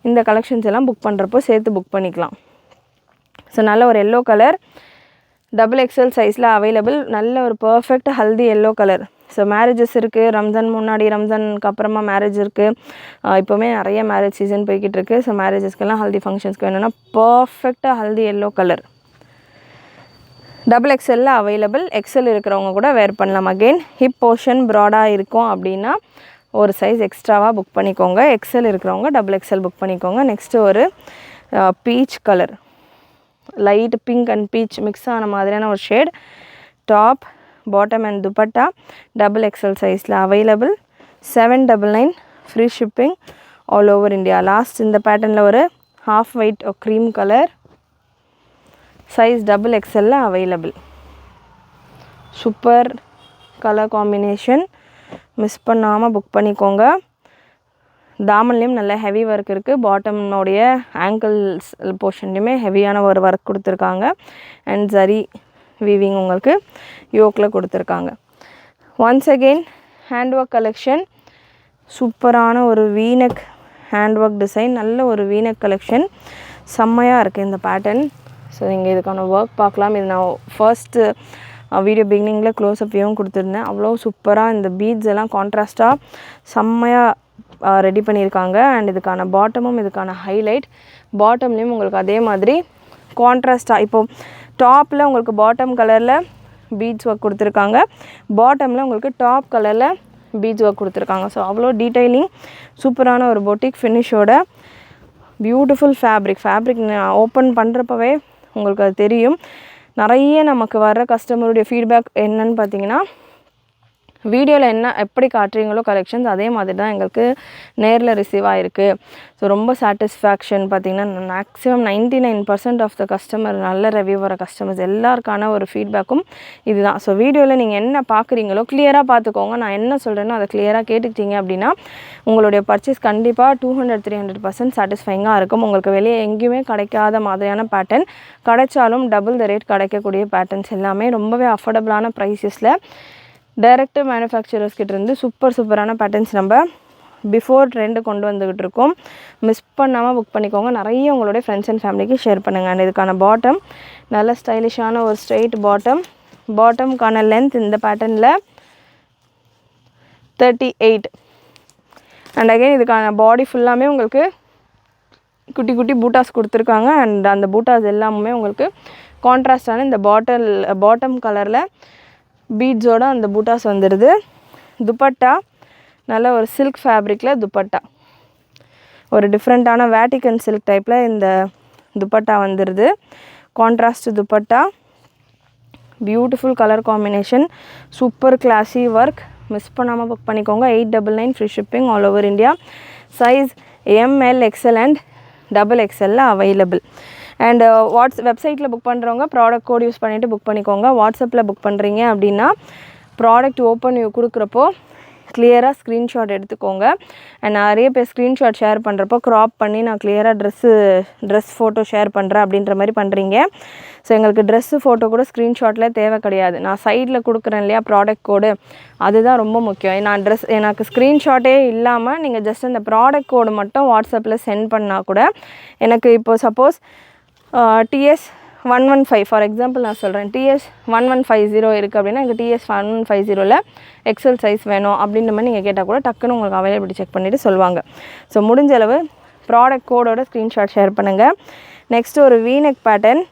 இந்த கலெக்ஷன்ஸ் எல்லாம் புக் பண்ணுறப்போ சேர்த்து புக் பண்ணிக்கலாம். ஸோ நல்ல ஒரு எல்லோ கலர் டபுள் எக்ஸல் சைஸில் அவைலபிள். நல்ல ஒரு perfect haldi yellow colour. So marriages இருக்குது, ரம்ஜான் முன்னாடி, ரம்ஜானுக்கு அப்புறமா மேரேஜ் இருக்குது. இப்போவுமே நிறைய மேரேஜ் சீசன் போய்கிட்டு இருக்குது. ஸோ மேரேஜஸ்க்கெல்லாம் ஹல்தி ஃபங்க்ஷன்ஸ்க்கு வேணும்னா பர்ஃபெக்டாக ஹல்தி எல்லோ கலர் டபுள் எக்ஸலில் அவைலபிள். எக்ஸல் இருக்கிறவங்க கூட வேர் பண்ணலாம். அகெயின் ஹிப் போர்ஷன் ப்ராடாக இருக்கும் அப்படின்னா ஒரு சைஸ் எக்ஸ்ட்ராவாக புக் பண்ணிக்கோங்க. எக்ஸல் இருக்கிறவங்க டபுள் எக்ஸல் புக் பண்ணிக்கோங்க. நெக்ஸ்ட்டு ஒரு peach colour, light pink and peach mix ஆன மாதிரியான ஒரு shade. Top, bottom and dupatta double XL சைஸில் available. 799 free shipping all over India. Last இந்த பேட்டர்னில் ஒரு half white cream colour, size double எக்ஸலில் available. Super colour combination, miss பண்ணாமல் book பண்ணிக்கோங்க. தாமன்லேயும் நல்ல ஹெவி ஒர்க் இருக்குது. பாட்டம்னுடைய ஆங்கிள்ஸ் போர்ஷன்லேயுமே ஹெவியான ஒரு ஒர்க் கொடுத்துருக்காங்க. அண்ட் ஜரி வீவிங் உங்களுக்கு யோக்கில் கொடுத்துருக்காங்க. Once again hand work collection, சூப்பரான ஒரு வீனக் ஹேண்ட் ஒர்க் டிசைன், நல்ல ஒரு வீனக் கலெக்ஷன், செம்மையாக இருக்குது இந்த பேட்டர்ன். ஸோ நீங்கள் இதுக்கான ஒர்க் பார்க்கலாம். இது நான் ஃபர்ஸ்ட்டு வீடியோ பிகினிங்கில் க்ளோஸ்அப் வியூவும் கொடுத்துருந்தேன். அவ்வளோ சூப்பராக இந்த பீட்ஸ் எல்லாம் கான்ட்ராஸ்ட்டாக செம்மையாக ரெடி பண்ணியிருக்காங்க. அண்ட் இதுக்கான பாட்டமும் இதுக்கான ஹைலைட். பாட்டம்லேயும் உங்களுக்கு அதே மாதிரி கான்ட்ராஸ்ட்டாக, இப்போது டாப்பில் உங்களுக்கு பாட்டம் கலரில் பீட்ஸ் ஒர்க் கொடுத்துருக்காங்க, பாட்டமில் உங்களுக்கு டாப் கலரில் பீட்ஸ் ஒர்க் கொடுத்துருக்காங்க. ஸோ அவ்வளோ டீட்டெயிலிங், சூப்பரான ஒரு பொட்டிக் ஃபினிஷோட பியூட்டிஃபுல் ஃபேப்ரிக் ஓப்பன் பண்ணுறப்பவே உங்களுக்கு அது தெரியும். நிறைய நமக்கு வர்ற கஸ்டமருடைய ஃபீட்பேக் என்னன்னு பார்த்தீங்கன்னா, வீடியோவில் என்ன எப்படி காட்டுறீங்களோ கலெக்ஷன்ஸ் அதே மாதிரி தான் எங்களுக்கு நேரில் ரிசீவ் ஆகிருக்கு. ஸோ ரொம்ப சாட்டிஸ்ஃபேக்ஷன் பார்த்திங்கன்னா மேக்ஸிமம் 99% ஆஃப் த கஸ்டமர், நல்ல ரிவ்யூ வர கஸ்டமர்ஸ் எல்லாருக்கான ஒரு ஃபீட்பேக்கும் இதுதான். ஸோ வீடியோவில் நீங்கள் என்ன பார்க்குறீங்களோ கிளியராக பார்த்துக்கோங்க. நான் என்ன சொல்கிறேனோ அதை கிளியராக கேட்டுக்கிட்டீங்க அப்படின்னா உங்களுடைய பர்ச்சேஸ் கண்டிப்பாக 200-300% சாட்டிஸ்ஃபைங்காக இருக்கும். உங்களுக்கு வெளியே எங்கேயுமே கிடைக்காத மாதிரியான பேட்டர்ன், கிடைச்சாலும் டபுள் த ரேட் கிடைக்கக்கூடிய பேட்டர்ன்ஸ் எல்லாமே ரொம்பவே அஃபோர்டபுளான ப்ரைஸஸில் டைரக்ட் மேனுஃபேக்சரர்ஸ் கிட்டேருந்து சூப்பரான பேட்டர்ன்ஸ் நம்ம பிஃபோர் ட்ரெண்டு கொண்டு வந்துக்கிட்டு இருக்கோம். மிஸ் பண்ணாமல் புக் பண்ணிக்கோங்க. நிறைய உங்களுடைய ஃப்ரெண்ட்ஸ் அண்ட் ஃபேமிலிக்கு ஷேர் பண்ணுங்கள். அண்ட் இதுக்கான பாட்டம் நல்ல ஸ்டைலிஷான ஒரு ஸ்ட்ரெயிட் பாட்டம்கான லென்த் இந்த பேட்டர்னில் 38. அண்ட் அகைன் இதுக்கான பாடி ஃபுல்லாமே உங்களுக்கு குட்டி குட்டி பூட்டாஸ் கொடுத்துருக்காங்க. அண்ட் அந்த பூட்டாஸ் எல்லாமே உங்களுக்கு கான்ட்ராஸ்டான இந்த பாட்டம் கலரில் பீட்ஸோட அந்த பூட்டாஸ் வந்துடுது. துப்பட்டா நல்ல ஒரு சில்க் ஃபேப்ரிக்கில் துப்பட்டா, ஒரு டிஃப்ரெண்ட்டான வேட்டிக்கன் சில்க் டைப்பில் இந்த துப்பட்டா வந்துடுது. Contrast dupatta, beautiful colour combination, super classy work. Miss பண்ணாமல் புக் பண்ணிக்கோங்க. 899 free shipping all over India. Size ML, XL and double எக்ஸலில் அவைலபிள். அண்ட் வெப்சைட்டில் புக் பண்ணுறவங்க ப்ராடக்ட் கோட் யூஸ் பண்ணிவிட்டு புக் பண்ணிக்கோங்க. வாட்ஸ்அப்பில் புக் பண்ணுறீங்க அப்படின்னா ப்ராடக்ட் ஓப்பன் கொடுக்குறப்போ கிளியராக ஸ்க்ரீன்ஷாட் எடுத்துக்கோங்க. அண்ட் நிறைய பேர் ஸ்க்ரீன்ஷாட் ஷேர் பண்ணுறப்போ க்ராப் பண்ணி நான் கிளியராக ட்ரெஸ் ஃபோட்டோ ஷேர் பண்ணுறேன் அப்படின்ற மாதிரி பண்ணுறீங்க. ஸோ எங்களுக்கு ட்ரெஸ்ஸு ஃபோட்டோ கூட ஸ்க்ரீன்ஷாட்டில் தேவை கிடையாது. நான் சைடில் கொடுக்குறேன் இல்லையா ப்ராடக்ட் கோடு, அதுதான் ரொம்ப முக்கியம். எனக்கு ஸ்க்ரீன்ஷாட்டே இல்லாமல் நீங்கள் ஜஸ்ட் அந்த ப்ராடக்ட் கோடு மட்டும் வாட்ஸ்அப்பில் சென்ட் பண்ணால் கூட எனக்கு இப்போது சப்போஸ் TS 115 ஃபார் எக்ஸாம்பிள் நான் சொல்கிறேன், TS 1150 இருக்குது அப்படின்னா எனக்கு TS 1150ல் எக்ஸல் சைஸ் வேணும் அப்படின்ற மாதிரி நீங்கள் கேட்டால் கூட டக்குன்னு உங்களுக்கு அவைலபிலிட்டி செக் பண்ணிவிட்டு சொல்லுவாங்க. ஸோ முடிஞ்ச அளவு ப்ராடக்ட் கோடோட ஸ்க்ரீன்ஷாட் ஷேர் பண்ணுங்கள். நெக்ஸ்ட்டு ஒரு வீநெக் பேட்டர்ன்.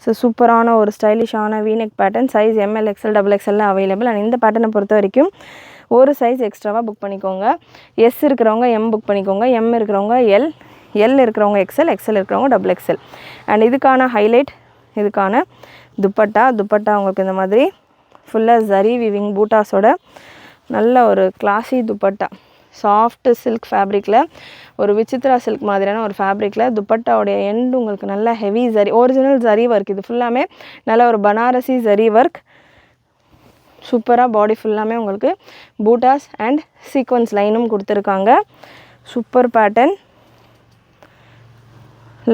ஸோ சூப்பரான ஒரு ஸ்டைலிஷான V neck pattern. Size M L XL double XL available. And இந்த பேட்டர்னை பொறுத்த வரைக்கும் ஒரு சைஸ் எக்ஸ்ட்ராவாக புக் பண்ணிக்கோங்க. எஸ் இருக்கிறவங்க எம் புக் பண்ணிக்கோங்க, எம் இருக்கிறவங்க எல், எல் இருக்கிறவங்க எக்ஸ்எல், எக்ஸ்எல் இருக்கிறவங்க டபுள் எக்ஸ்எல். அண்ட் இதுக்கான ஹைலைட், இதுக்கான துப்பட்டா உங்களுக்கு இந்த மாதிரி ஃபுல்லாக ஜரி வீவிங் பூட்டாஸோட நல்ல ஒரு கிளாஸி துப்பட்டா. சாஃப்ட் சில்க் ஃபேப்ரிக்கில், ஒரு விசித்ரா சில்க் மாதிரியான ஒரு ஃபேப்ரிக்கில் துப்பட்டாவுடைய எண்டு உங்களுக்கு நல்ல heavy zari, original zari work. இது ஃபுல்லாமே நல்ல ஒரு பனாரசி ஜரி ஒர்க். சூப்பராக பாடி ஃபுல்லாமே உங்களுக்கு பூட்டாஸ் அண்ட் சீக்வன்ஸ் லைனும் கொடுத்துருக்காங்க. Super pattern.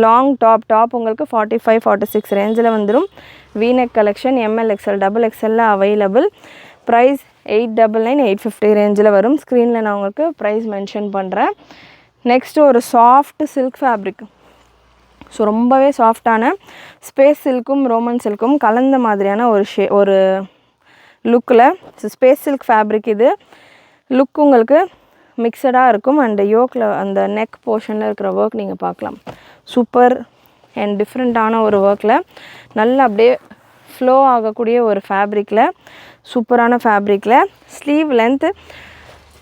லாங் டாப் உங்களுக்கு 45-46 ரேஞ்சில் வந்துடும். V neck collection M L XL double எக்ஸ்எல்ல அவைலபிள். ப்ரைஸ் 899, 850 ரேஞ்சில் வரும். ஸ்க்ரீனில் நான் உங்களுக்கு ப்ரைஸ் மென்ஷன் பண்ணுறேன். நெக்ஸ்ட்டு ஒரு சாஃப்ட் சில்க் ஃபேப்ரிக். ஸோ ரொம்பவே சாஃப்டான ஸ்பேஸ் சில்க்கும் ரோமன் சில்க்கும் கலந்த மாதிரியான ஒரு லுக்கில். ஸோ ஸ்பேஸ் சில்க் ஃபேப்ரிக் இது. லுக் உங்களுக்கு மிக்சடாக இருக்கும். அண்ட் யோக்கில் அந்த நெக் போர்ஷனில் இருக்கிற ஒர்க் நீங்கள் பார்க்கலாம். சூப்பர் அண்ட் டிஃப்ரெண்ட்டான ஒரு ஒர்க்கில் நல்லா அப்படியே ஃப்ளோ ஆகக்கூடிய ஒரு ஃபேப்ரிக்கில், சூப்பரான ஃபேப்ரிக்கில். ஸ்லீவ் லென்த்து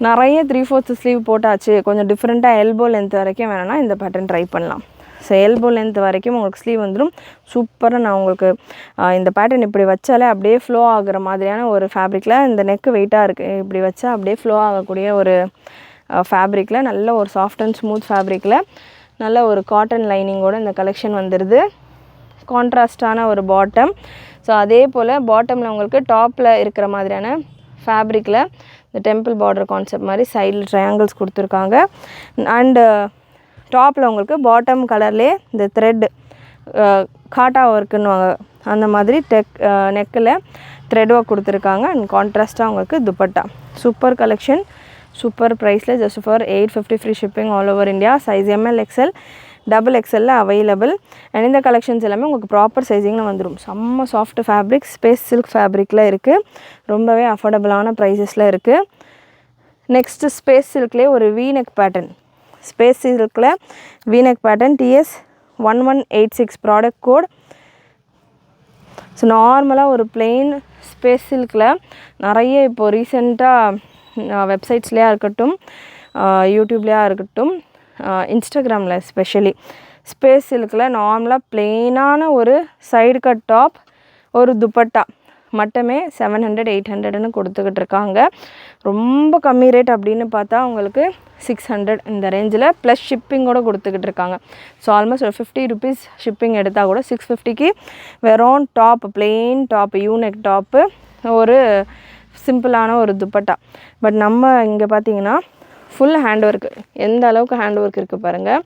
நிறைய 3/4 ஸ்லீவ் போட்டாச்சு, கொஞ்சம் டிஃப்ரெண்ட்டாக எல்போ லென்த் வரைக்கும் வேணும்னா இந்த பேட்டர்ன் ட்ரை பண்ணலாம். ஸோ எல்போ லென்த் வரைக்கும் உங்களுக்கு ஸ்லீவ் வந்துடும். சூப்பராக நான் உங்களுக்கு இந்த பேட்டர்ன் இப்படி வச்சாலே அப்படியே ஃப்ளோ ஆகுற மாதிரியான ஒரு ஃபேப்ரிக்கில், இந்த நெக்கு வெயிட்டாக இருக்குது, இப்படி வச்சா அப்படியே ஃப்ளோ ஆகக்கூடிய ஒரு ஃபேப்ரிக்கில், நல்ல ஒரு சாஃப்ட் அண்ட் ஸ்மூத் ஃபேப்ரிக்கில் நல்ல ஒரு காட்டன் லைனிங்கோடு இந்த கலெக்ஷன் வந்துடுது. கான்ட்ராஸ்டான ஒரு பாட்டம். ஸோ அதே போல் பாட்டமில் உங்களுக்கு டாப்பில் இருக்கிற மாதிரியான ஃபேப்ரிக்கில் இந்த டெம்பிள் பார்டர் கான்செப்ட் மாதிரி சைடில் ட்ரையாங்கிள்ஸ் கொடுத்துருக்காங்க. அண்டு டாப்பில் உங்களுக்கு பாட்டம் கலர்லேயே இந்த த்ரெட் காட்டா ஒர்க்குன்னுவாங்க, அந்த மாதிரி நெக்கில் த்ரெட் ஒர்க் கொடுத்துருக்காங்க. அண்ட் கான்ட்ராஸ்ட்டாக உங்களுக்கு துப்பட்டா. சூப்பர் கலெக்ஷன், சூப்பர் ப்ரைஸில் just for 850 free shipping all over India. Size M L XL double எக்ஸ்எல்ல அவைலபிள். அண்ட் இந்த கலெக்ஷன்ஸ் எல்லாமே உங்களுக்கு ப்ராப்பர் சைஸிங்கில் வந்துடும். செம்ம சாஃப்ட் ஃபேப்ரிக், ஸ்பேஸ் சில்க் ஃபேப்ரிக்கில் இருக்குது. ரொம்பவே அஃபோர்டபுளான ப்ரைஸஸில் இருக்குது. நெக்ஸ்ட்டு ஸ்பேஸ் சில்க்லேயே ஒரு வீநெக் பேட்டர்ன். ஸ்பேஸ் சில்கில் V neck pattern TS1186 product code. So நார்மலாக ஒரு பிளெயின் ஸ்பேஸ் சில்கில் நிறைய இப்போது ரீசெண்டாக வெப்சைட்ஸ்லேயா இருக்கட்டும், யூடியூப்லேயா இருக்கட்டும், இன்ஸ்டாகிராமில் எஸ்பெஷலி ஸ்பேஸ் சில்கில் நார்மலாக பிளெயினான ஒரு சைடு கட் டாப், ஒரு துப்பட்டா மட்டுமே 700-800ன்னு கொடுத்துக்கிட்டு இருக்காங்க. ரொம்ப கம்மி ரேட் அப்படின்னு பார்த்தா உங்களுக்கு 600 இந்த ரேஞ்சில் ப்ளஸ் ஷிப்பிங்கோடு கொடுத்துக்கிட்டு இருக்காங்க. ஸோ ஆல்மோஸ்ட் ஒரு 50 ருபீஸ் ஷிப்பிங் எடுத்தால் கூட 650க்கு வெறும் top, plain top, unique top, ஒரு சிம்பிளான ஒரு துப்பட்டா. பட் நம்ம இங்கே பார்த்தீங்கன்னா ஃபுல் ஹேண்ட் ஒர்க்கு. எந்த அளவுக்கு ஹேண்ட் ஒர்க் இருக்குது பாருங்கள்.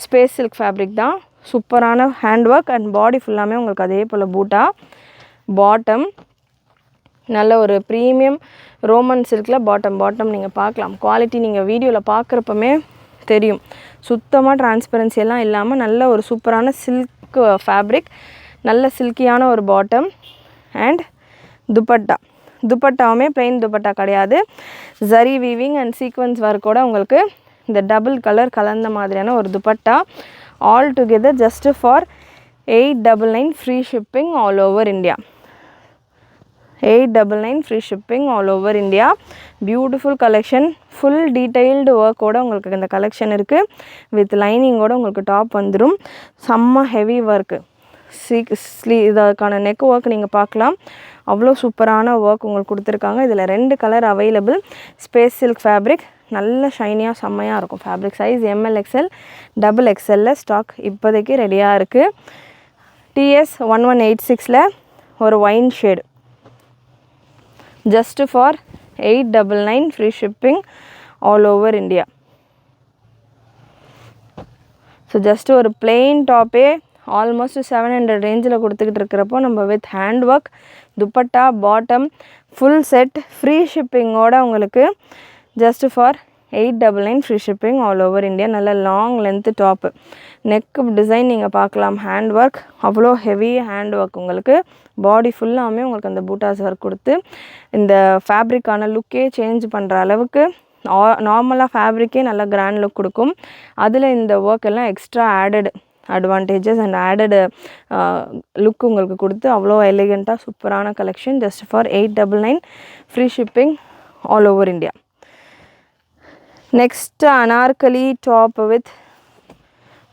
ஸ்பேஸ் சில்க் ஃபேப்ரிக் தான், சூப்பரான ஹேண்ட் ஒர்க். அண்ட் பாடி ஃபுல்லாமே உங்களுக்கு அதே போல் பூட்டா. பாட்டம் நல்ல ஒரு ப்ரீமியம் ரோமன் சில்கில் பாட்டம் நீங்கள் பார்க்கலாம். குவாலிட்டி நீங்கள் வீடியோவில் பார்க்குறப்பமே தெரியும். சுத்தமாக டிரான்ஸ்பரன்சி எல்லாம் இல்லாமல் நல்ல ஒரு சூப்பரான சில்க் ஃபேப்ரிக், நல்ல சில்கியான ஒரு பாட்டம். அண்ட் துப்பட்டாவுமே பிளெயின் துப்பட்டா கிடையாது, ஜரி வீவிங் அண்ட் சீக்வன்ஸ் ஒர்க்கோட உங்களுக்கு இந்த டபுள் கலர் கலந்த மாதிரியான ஒரு dupatta. All together just for 899 free shipping all over India. 899 free shipping all over India. Beautiful collection, full detailed ஒர்க்கோடு உங்களுக்கு இந்த கலெக்ஷன் இருக்குது. வித் லைனிங்கோடு உங்களுக்கு டாப் வந்துடும். செம்ம ஹெவி ஒர்க்கு. இதற்கான நெக் ஒர்க் நீங்கள் பார்க்கலாம். அவ்வளோ சூப்பரான ஒர்க் உங்களுக்கு கொடுத்துருக்காங்க. இதில் 2 colour available. Space silk fabric, நல்ல ஷைனியாக செம்மையாக இருக்கும் fabric. Size M L XL double எக்ஸ்எல்ல ஸ்டாக் இப்போதைக்கு ரெடியாக இருக்குது. TS1186ல் ஒரு wine shade just for 899 free shipping all over India. So just ஒரு பிளெயின் டாப்பே ஆல்மோஸ்ட் 700 ரேஞ்சில் கொடுத்துக்கிட்டு இருக்கிறப்போ நம்ம with hand work, dupatta, bottom, full set free ஷிப்பிங்கோடு உங்களுக்கு just for 899 free shipping all over India. நல்ல long length top. Neck design நீங்கள் பார்க்கலாம். ஹேண்ட் ஒர்க் அவ்வளோ ஹெவி ஹேண்ட் ஒர்க். உங்களுக்கு பாடி ஃபுல்லாமே உங்களுக்கு அந்த பூட்டாஸ் ஒர்க் கொடுத்து இந்த ஃபேப்ரிக்கான லுக்கே சேஞ்ச் பண்ணுற அளவுக்கு நார்மலாக ஃபேப்ரிக்கே நல்லா கிராண்ட் லுக் கொடுக்கும். அதில் இந்த ஒர்க் எல்லாம் extra added advantages and added look உங்களுக்கு கொடுத்து அவ்வளோ எலிகண்ட்டாக சூப்பரான collection. Just for 899 free shipping all over India. Next anarkali top with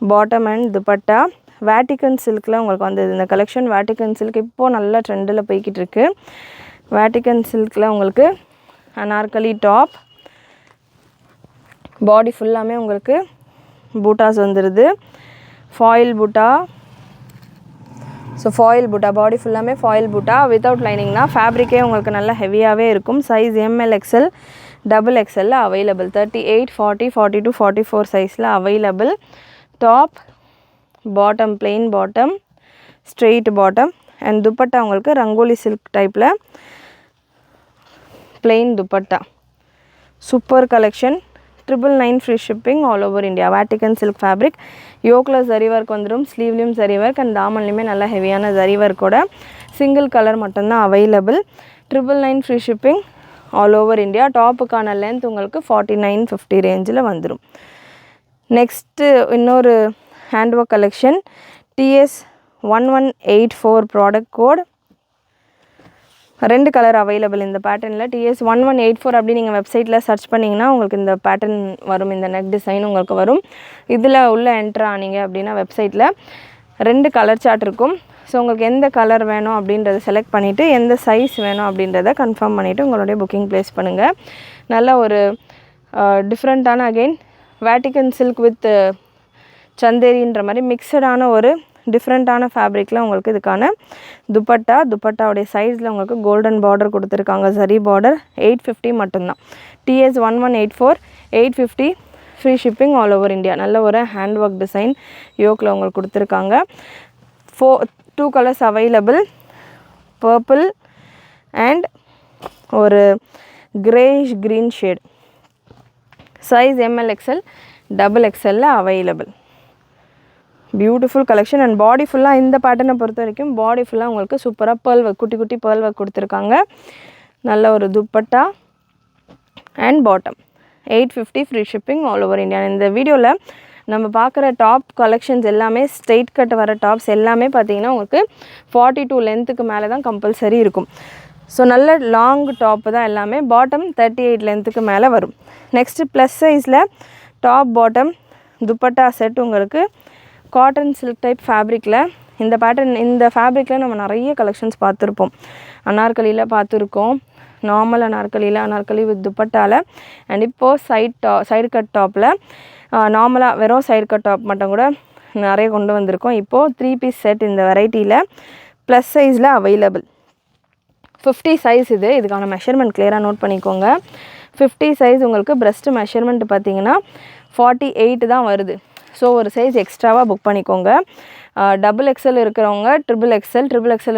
bottom and dupatta. Vatican சில்கில் உங்களுக்கு வந்தது இந்த கலெக்ஷன். வேட்டிக்கன் சில்க் இப்போது நல்ல ட்ரெண்டில் போய்கிட்டு இருக்கு. வேட்டிக்கன் சில்கில் உங்களுக்கு அனார்கலி டாப், பாடி ஃபுல்லாமே உங்களுக்கு பூட்டாஸ் வந்துடுது. ஃபாயில் பூட்டா. ஸோ ஃபாயில் பூட்டா பாடி ஃபுல்லாமே ஃபாயில் பூட்டா வித்தவுட் லைனிங்னா ஃபேப்ரிக்கே உங்களுக்கு நல்லா ஹெவியாகவே இருக்கும். சைஸ் எம்எல் எக்ஸ்எல் டபுள் எக்ஸ்எல்ல அவைலபிள். 38, 40, 42, 44 சைஸில் available. Top, bottom plain bottom, straight bottom and dupatta உங்களுக்கு ரங்கோலி சில்க் டைப்பில் plain dupatta. Super collection. 999 free shipping all over India. Vatican silk fabric. யோக்கில் ஜரி ஒர்க் வந்துடும், ஸ்லீவ்லேயும் ஜரி ஒர்க் அண்ட் தாமன்லேயுமே நல்லா ஹெவியான ஜரி ஒர்க்கோட சிங்கிள் கலர் மட்டும்தான் available. 999 free shipping all over India. டாப்புக்கான லென்த் உங்களுக்கு 49-50 ரேஞ்சில் வந்துடும். நெக்ஸ்ட்டு இன்னொரு hand work collection. TS1184 product code. 2 colour available இந்த பேட்டர்னில். TS1184 அப்படி நீங்கள் வெப்சைட்டில் சர்ச் பண்ணிங்கன்னா உங்களுக்கு இந்த பேட்டர்ன் வரும். இந்த நெக் டிசைன் உங்களுக்கு வரும். இதில் உள்ள என்ட்ரு ஆனீங்க அப்படின்னா வெப்சைட்டில் 2 கலர் சார்ட் இருக்கும். ஸோ உங்களுக்கு எந்த கலர் வேணும் அப்படின்றத செலக்ட் பண்ணிவிட்டு எந்த சைஸ் வேணும் அப்படின்றத கன்ஃபார்ம் பண்ணிவிட்டு உங்களுடைய புக்கிங் ப்ளேஸ் பண்ணுங்கள். நல்ல ஒரு டிஃப்ரெண்ட்டான அகெயின் வேட்டிக்கன் சில்க் வித் சந்தேரின்ற மாதிரி மிக்சடான ஒரு டிஃப்ரெண்ட்டான ஃபேப்ரிக்கில் உங்களுக்கு இதுக்கான துப்பட்டாவுடைய சைஸில் உங்களுக்கு கோல்டன் பார்டர் கொடுத்துருக்காங்க. சரி பார்டர். 850 மட்டும்தான். TS1184 850 free shipping all over India. நல்ல ஒரு ஹேண்ட் ஒர்க் டிசைன் யோக்கில் உங்களுக்கு கொடுத்துருக்காங்க. 2 கலர்ஸ் அவைலபிள். பர்பிள் அண்ட் ஒரு greyish green shade. Size M L XL double எக்ஸ்எல்ல available. Beautiful collection and body ஃபுல்லாக இந்த பேட்டர்னை பொறுத்த வரைக்கும் பாடி ஃபுல்லாக உங்களுக்கு சூப்பராக பேர்ல் ஒர்க் குட்டி குட்டி பேர்ல் ஒர்க் கொடுத்துருக்காங்க. நல்ல ஒரு dupatta and bottom. 850 free shipping all over India. இந்த வீடியோவில் நம்ம பார்க்குற டாப் கலெக்ஷன்ஸ் எல்லாமே ஸ்ட்ரெயிட் கட் வர டாப்ஸ் எல்லாமே பார்த்தீங்கன்னா உங்களுக்கு 42 லென்த்துக்கு மேலே தான் கம்பல்சரி இருக்கும். ஸோ நல்ல லாங் டாப்பு தான் எல்லாமே. பாட்டம் 38 லென்த்துக்கு மேலே வரும். நெக்ஸ்ட்டு ப்ளஸ் சைஸில் டாப் பாட்டம் துப்பட்டா செட் உங்களுக்கு காட்டன் சில்க் டைப் ஃபேப்ரிக்கில். இந்த பேட்டர்ன் இந்த ஃபேப்ரிக்கில் நம்ம நிறைய கலெக்ஷன்ஸ் பார்த்துருப்போம். அனார்கலியில் பார்த்துருக்கோம், நார்மல் அனார்கலி வித் துப்பட்டாவில் அண்ட் இப்போது சைடு கட் டாப்பில் நார்மலாக வெறும் சைடு கட் டாப் மட்டும் கூட நிறைய கொண்டு வந்திருக்கோம். இப்போது 3 பீஸ் செட் இந்த வெரைட்டியில் ப்ளஸ் சைஸில் அவைலபிள். 50 சைஸ் இதுக்கான மெஷர்மெண்ட் கிளியராக நோட் பண்ணிக்கோங்க. 50 சைஸ் உங்களுக்கு பிரஸ்ட் மெஷர்மெண்ட் பார்த்தீங்கன்னா 48 தான் வருது. ஸோ ஒரு சைஸ் எக்ஸ்ட்ராவாக புக் பண்ணிக்கோங்க. டபுள் எக்ஸ்எல் இருக்கிறவங்க ட்ரிபிள் எக்ஸ்எல்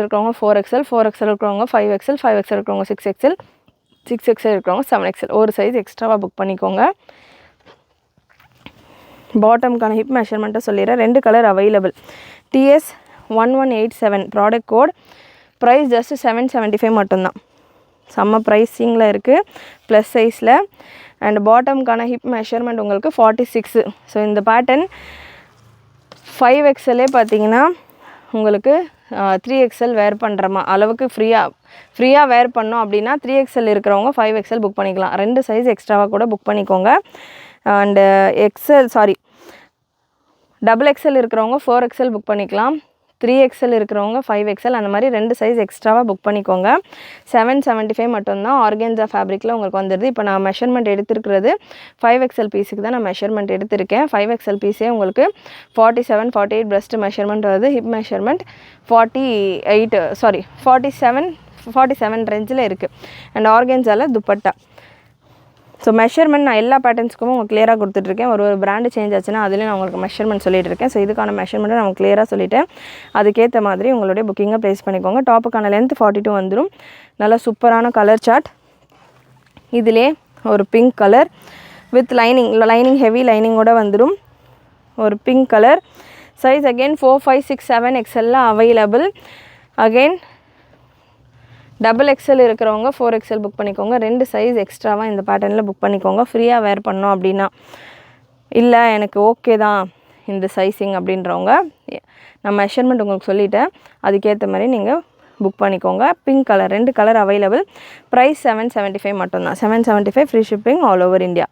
இருக்கிறவங்க 4XL இருக்கிறவங்க 5XL இருக்கிறவங்க 6XL இருக்கிறவங்க 7XL ஒரு சைஸ் எக்ஸ்ட்ராவாக புக் பண்ணிக்கோங்க. பாட்டம்க்கான ஹிப் மெஷர்மெண்ட்டை சொல்லிடுறேன். 2 colour available. TS1187 product code. Price just 775 மட்டும்தான். செம்ம ப்ரைஸிங்கில் இருக்குது ப்ளஸ் சைஸில். அண்ட் பாட்டம்க்கான ஹிப் மெஷர்மெண்ட் உங்களுக்கு 46. ஸோ இந்த பேட்டர்ன் 5XL பார்த்தீங்கன்னா உங்களுக்கு 3XL வேர் பண்ணுறமா அளவுக்கு ஃப்ரீயாக வேர் பண்ணோம் அப்படின்னா 3XL இருக்கிறவங்க 5XL புக் பண்ணிக்கலாம். 2 சைஸ் எக்ஸ்ட்ராவாக கூட புக் பண்ணிக்கோங்க. அண்டு டபுள் எக்ஸ்எல் இருக்கிறவங்க 4XL புக் பண்ணிக்கலாம். 3XL இருக்கிறவங்க 5XL அந்த மாதிரி 2 சைஸ் எக்ஸ்ட்ராவாக புக் பண்ணிக்கோங்க. 775 மட்டும்தான். ஆர்கென்ஸா ஃபேப்ரிக்கில் உங்களுக்கு வந்துடுது. இப்போ நான் மெஷர்மெண்ட் எடுத்துருக்கிறது 5XL பீஸுக்கு தான் நான் மெஷர்மெண்ட் எடுத்திருக்கேன். 5XL பீஸே உங்களுக்கு 47, 48 பிரஸ்ட் மெஷர்மெண்ட் வருது. ஹிப் மெஷர்மெண்ட் 47 ரேஞ்சில் இருக்குது. அண்ட் ஆர்கென்ஸாவில் துப்பட்டா. ஸோ மெஷர்மெண்ட் நான் எல்லா பேட்டர்ன்ஸ்க்கும் உங்களுக்கு கிளியராக கொடுத்துட்ருக்கேன். ஒரு பிராண்டு சேஞ்ச் ஆச்சுன்னா அதுலேயும் நான் உங்களுக்கு மெஷர்மெண்ட் சொல்லிட்டு இருக்கேன். ஸோ இதுக்கான மெஷர்மெண்ட்டை நான் கிளியராக சொல்லிட்டேன். அதுக்கேற்ற மாதிரி உங்களுடைய புக்கிங்கை ப்ளேஸ் பண்ணிக்கோங்க. டாப்புக்கான லென்த் 42 வந்துடும். நல்லா சூப்பரான கலர் சார்ட். இதிலே ஒரு pink colour with lining heavy லைனிங்கோட வந்துடும். ஒரு pink colour. Size again 4, 5, 6, 7 XL available. Again double XL இருக்கிறவங்க 4XL புக் பண்ணிக்கோங்க. 2 சைஸ் எக்ஸ்ட்ராவாக இந்த பேட்டர்னில் புக் பண்ணிக்கோங்க. ஃப்ரீயாக வேர் பண்ணோம் அப்படின்னா. இல்லை எனக்கு ஓகே தான் இந்த சைஸிங் அப்படின்றவங்க நான் மெஷர்மெண்ட் உங்களுக்கு சொல்லிட்டேன், அதுக்கேற்ற மாதிரி நீங்கள் புக் பண்ணிக்கோங்க. Pink colour 2 colour available. Price 775 மட்டும்தான். 775 free shipping all over India.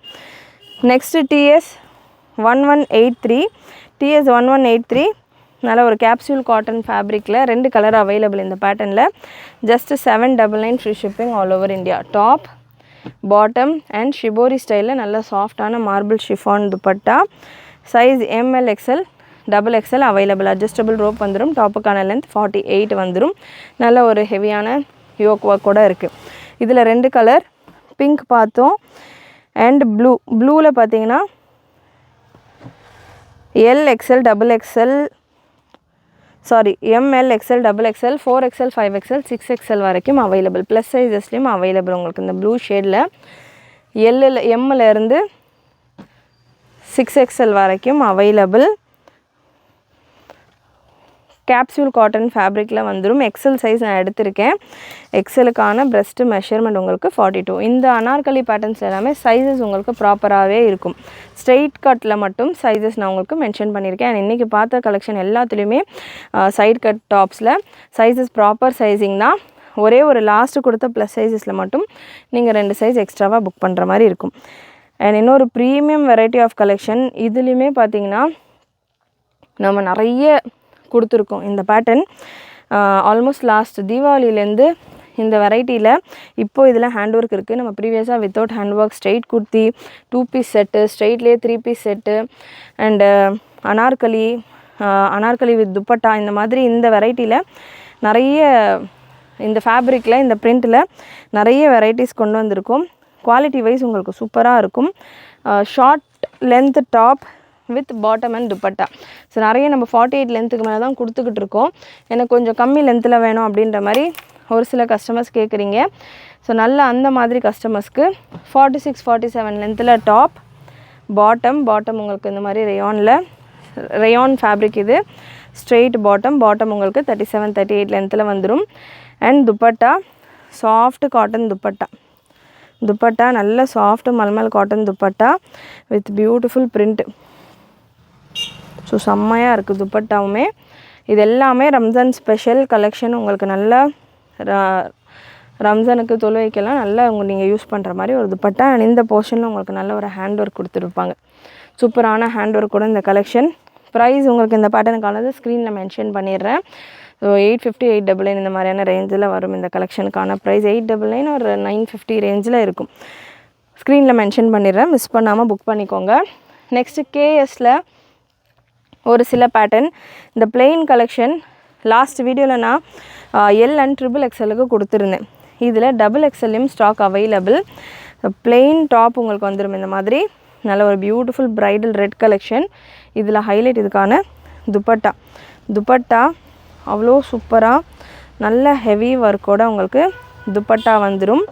Next TS1183. TS1183 நல்ல ஒரு கேப்சூல் காட்டன் ஃபேப்ரிக்கில் 2 கலர் அவைலபிள் இந்த பேட்டர்னில். Just 799 free shipping all over India. Top bottom and shibori ஸ்டைலில் நல்ல சாஃப்டான marble chiffon dupatta. Size ML XL XXL available. Adjustable rope வந்துடும். டாப்புக்கான லென்த் 48 வந்துடும். நல்ல ஒரு ஹெவியான யோக் ஒர்க் கூட இருக்குது. இதில் 2 கலர் பிங்க் பார்த்தோம் அண்ட் ப்ளூவில் பார்த்தீங்கன்னா LXL XXL ML XL XXL 4XL 5XL 6XL வரைக்கும் அவைலபிள். ப்ளஸ் சைஸஸ்லேயும் அவைலபிள் உங்களுக்கு இந்த ப்ளூ ஷேடில். எம்மில் இருந்து 6XL வரைக்கும் அவைலபிள். கேப்சூல் காட்டன் ஃபேப்ரிக்கில் வந்துடும். எக்ஸல் சைஸ் நான் எடுத்திருக்கேன். எக்ஸலுக்கான பிரஸ்ட்டு மெஷர்மெண்ட் உங்களுக்கு 42. இந்த அனார்கலி பேட்டர்ன்ஸ் எல்லாமே சைஸஸ் உங்களுக்கு ப்ராப்பராகவே இருக்கும். ஸ்ட்ரெயிட் கட்டில் மட்டும் சைஸஸ் நான் உங்களுக்கு மென்ஷன் பண்ணியிருக்கேன். அண்ட் இன்றைக்கி பார்த்த கலெக்ஷன் எல்லாத்துலேயுமே சைட் கட் டாப்ஸில் சைஸஸ் ப்ராப்பர் சைஸிங் தான். ஒரே ஒரு லாஸ்ட்டு கொடுத்த ப்ளஸ் சைஸஸில் மட்டும் நீங்கள் 2 சைஸ் எக்ஸ்ட்ராவாக புக் பண்ணுற மாதிரி இருக்கும். அண்ட் இன்னொரு ப்ரீமியம் வெரைட்டி ஆஃப் கலெக்ஷன் இதுலேயுமே பார்த்திங்கன்னா நம்ம நிறைய கொடுத்துருக்கோம். இந்த பேட்டர்ன் ஆல்மோஸ்ட் லாஸ்ட் தீபாவளியிலேருந்து இந்த வெரைட்டியில் இப்போது இதில் ஹேண்ட் ஒர்க் இருக்குது. நம்ம ப்ரீவியஸாக without hand work straight kurti 2 piece set, ஸ்ட்ரெயிட்லேயே 3 piece set and anarkali with dupatta இந்த மாதிரி இந்த வெரைட்டியில் நிறைய இந்த ஃபேப்ரிக்கில் இந்த பிரிண்ட்டில் நிறைய வெரைட்டிஸ் கொண்டு வந்திருக்கோம். குவாலிட்டி வைஸ் உங்களுக்கு சூப்பராக இருக்கும். Short length top with bottom and dupatta. So நிறைய நம்ம 48 லென்த்துக்கு மேலே தான் கொடுத்துக்கிட்டு இருக்கோம். எனக்கு கொஞ்சம் கம்மி லென்த்தில் வேணும் அப்படின்ற மாதிரி ஒரு சில கஸ்டமர்ஸ் கேட்குறீங்க. ஸோ நல்ல அந்த மாதிரி கஸ்டமர்ஸ்க்கு 46 47 லென்த்தில் டாப் பாட்டம் உங்களுக்கு இந்த மாதிரி ரேயான் ஃபேப்ரிக். இது ஸ்ட்ரெயிட் பாட்டம் உங்களுக்கு 37 38 லென்த்தில் வந்துடும். And dupatta soft cotton dupatta நல்ல soft mulmul cotton dupatta with beautiful print. So செம்மையாக இருக்குது துப்பட்டாவுமே. இது எல்லாமே ரம்ஜான் ஸ்பெஷல் கலெக்ஷன். உங்களுக்கு நல்லா ரம்ஜானுக்கு தொழுவைக்கெல்லாம் நல்லா நீங்கள் யூஸ் பண்ணுற மாதிரி ஒரு துப்பட்டா. அண்ட் இந்த போர்ஷனில் உங்களுக்கு நல்ல ஒரு ஹேண்ட் ஒர்க் கொடுத்துருப்பாங்க. சூப்பரான ஹேண்ட் ஒர்க் கூட இந்த கலெக்ஷன். ப்ரைஸ் உங்களுக்கு இந்த பேட்டர்னுக்கானது ஸ்க்ரீனில் மென்ஷன் பண்ணிடுறேன். ஸோ 850 899 இந்த மாதிரியான ரேஞ்சில் வரும். இந்த கலெக்ஷனுக்கான ப்ரைஸ் 899 ஒரு 950 ரேஞ்சில் இருக்கும். ஸ்க்ரீனில் மென்ஷன் பண்ணிடுறேன், மிஸ் பண்ணாமல் புக் பண்ணிக்கோங்க. நெக்ஸ்ட்டு KSல ஒரு சில பேட்டர்ன். இந்த பிளெயின் கலெக்ஷன் லாஸ்ட் வீடியோவில் நான் L அண்ட் XXLக்கு கொடுத்துருந்தேன். இதில் XXLலையும் ஸ்டாக் அவைலபிள். பிளெயின் டாப் உங்களுக்கு வந்துடும் இந்த மாதிரி. நல்ல ஒரு பியூட்டிஃபுல் ப்ரைடல் ரெட் கலெக்ஷன். இதில் ஹைலைட் இதுக்கான துப்பட்டா அவ்வளோ சூப்பராக நல்ல ஹெவி ஒர்க்கோடு உங்களுக்கு துப்பட்டா வந்துடும்.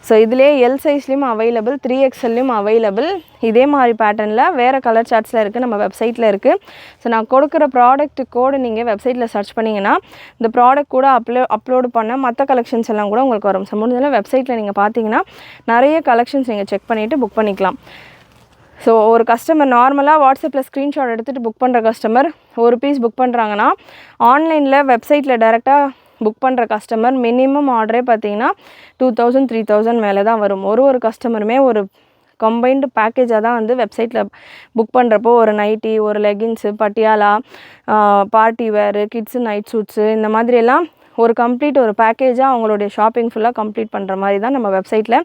ஸோ இதிலே L சைஸ்லேயும் அவைலபிள், 3XLலையும் அவைலபிள். இதே மாதிரி பேட்டர்னில் வேறு கலர் சார்ட்ஸில் இருக்குது, நம்ம வெப்சைட்டில் இருக்குது. ஸோ நான் கொடுக்குற ப்ராடக்ட் கோடு நீங்கள் வெப்சைட்டில் சர்ச் பண்ணிங்கன்னா இந்த ப்ராடக்ட் கூட அப்லோடு பண்ண மற்ற கலெக்ஷன்ஸ் எல்லாம் கூட உங்களுக்கு வரும். ஸோ முடிஞ்சதில் வெப்சைட்டில் நீங்கள் பார்த்தீங்கன்னா நிறைய கலெக்ஷன்ஸ் நீங்கள் செக் பண்ணிவிட்டு புக் பண்ணிக்கலாம். ஸோ ஒரு கஸ்டமர் நார்மலாக வாட்ஸ்அப்பில் ஸ்க்ரீன்ஷாட் எடுத்துகிட்டு புக் பண்ணுற கஸ்டமர் ஒரு பீஸ் புக் பண்ணுறாங்கன்னா ஆன்லைனில் வெப்சைட்டில் டைரெக்டாக புக் பண்ணுற கஸ்டமர் மினிமம் ஆர்டரே பார்த்தீங்கன்னா 2000 3000 மேலே தான் வரும். ஒரு கஸ்டமருமே ஒரு கம்பைன்டு பேக்கேஜாக தான் வந்து வெப்சைட்டில் புக் பண்ணுறப்போ ஒரு நைட்டி, ஒரு leggings, Patiala, party wear, kids night suits இந்த மாதிரியெல்லாம் ஒரு ஒரு பேக்கேஜாக அவங்களுடைய ஷாப்பிங் ஃபுல்லாக கம்ப்ளீட் பண்ணுற மாதிரி தான் நம்ம வெப்சைட்டில்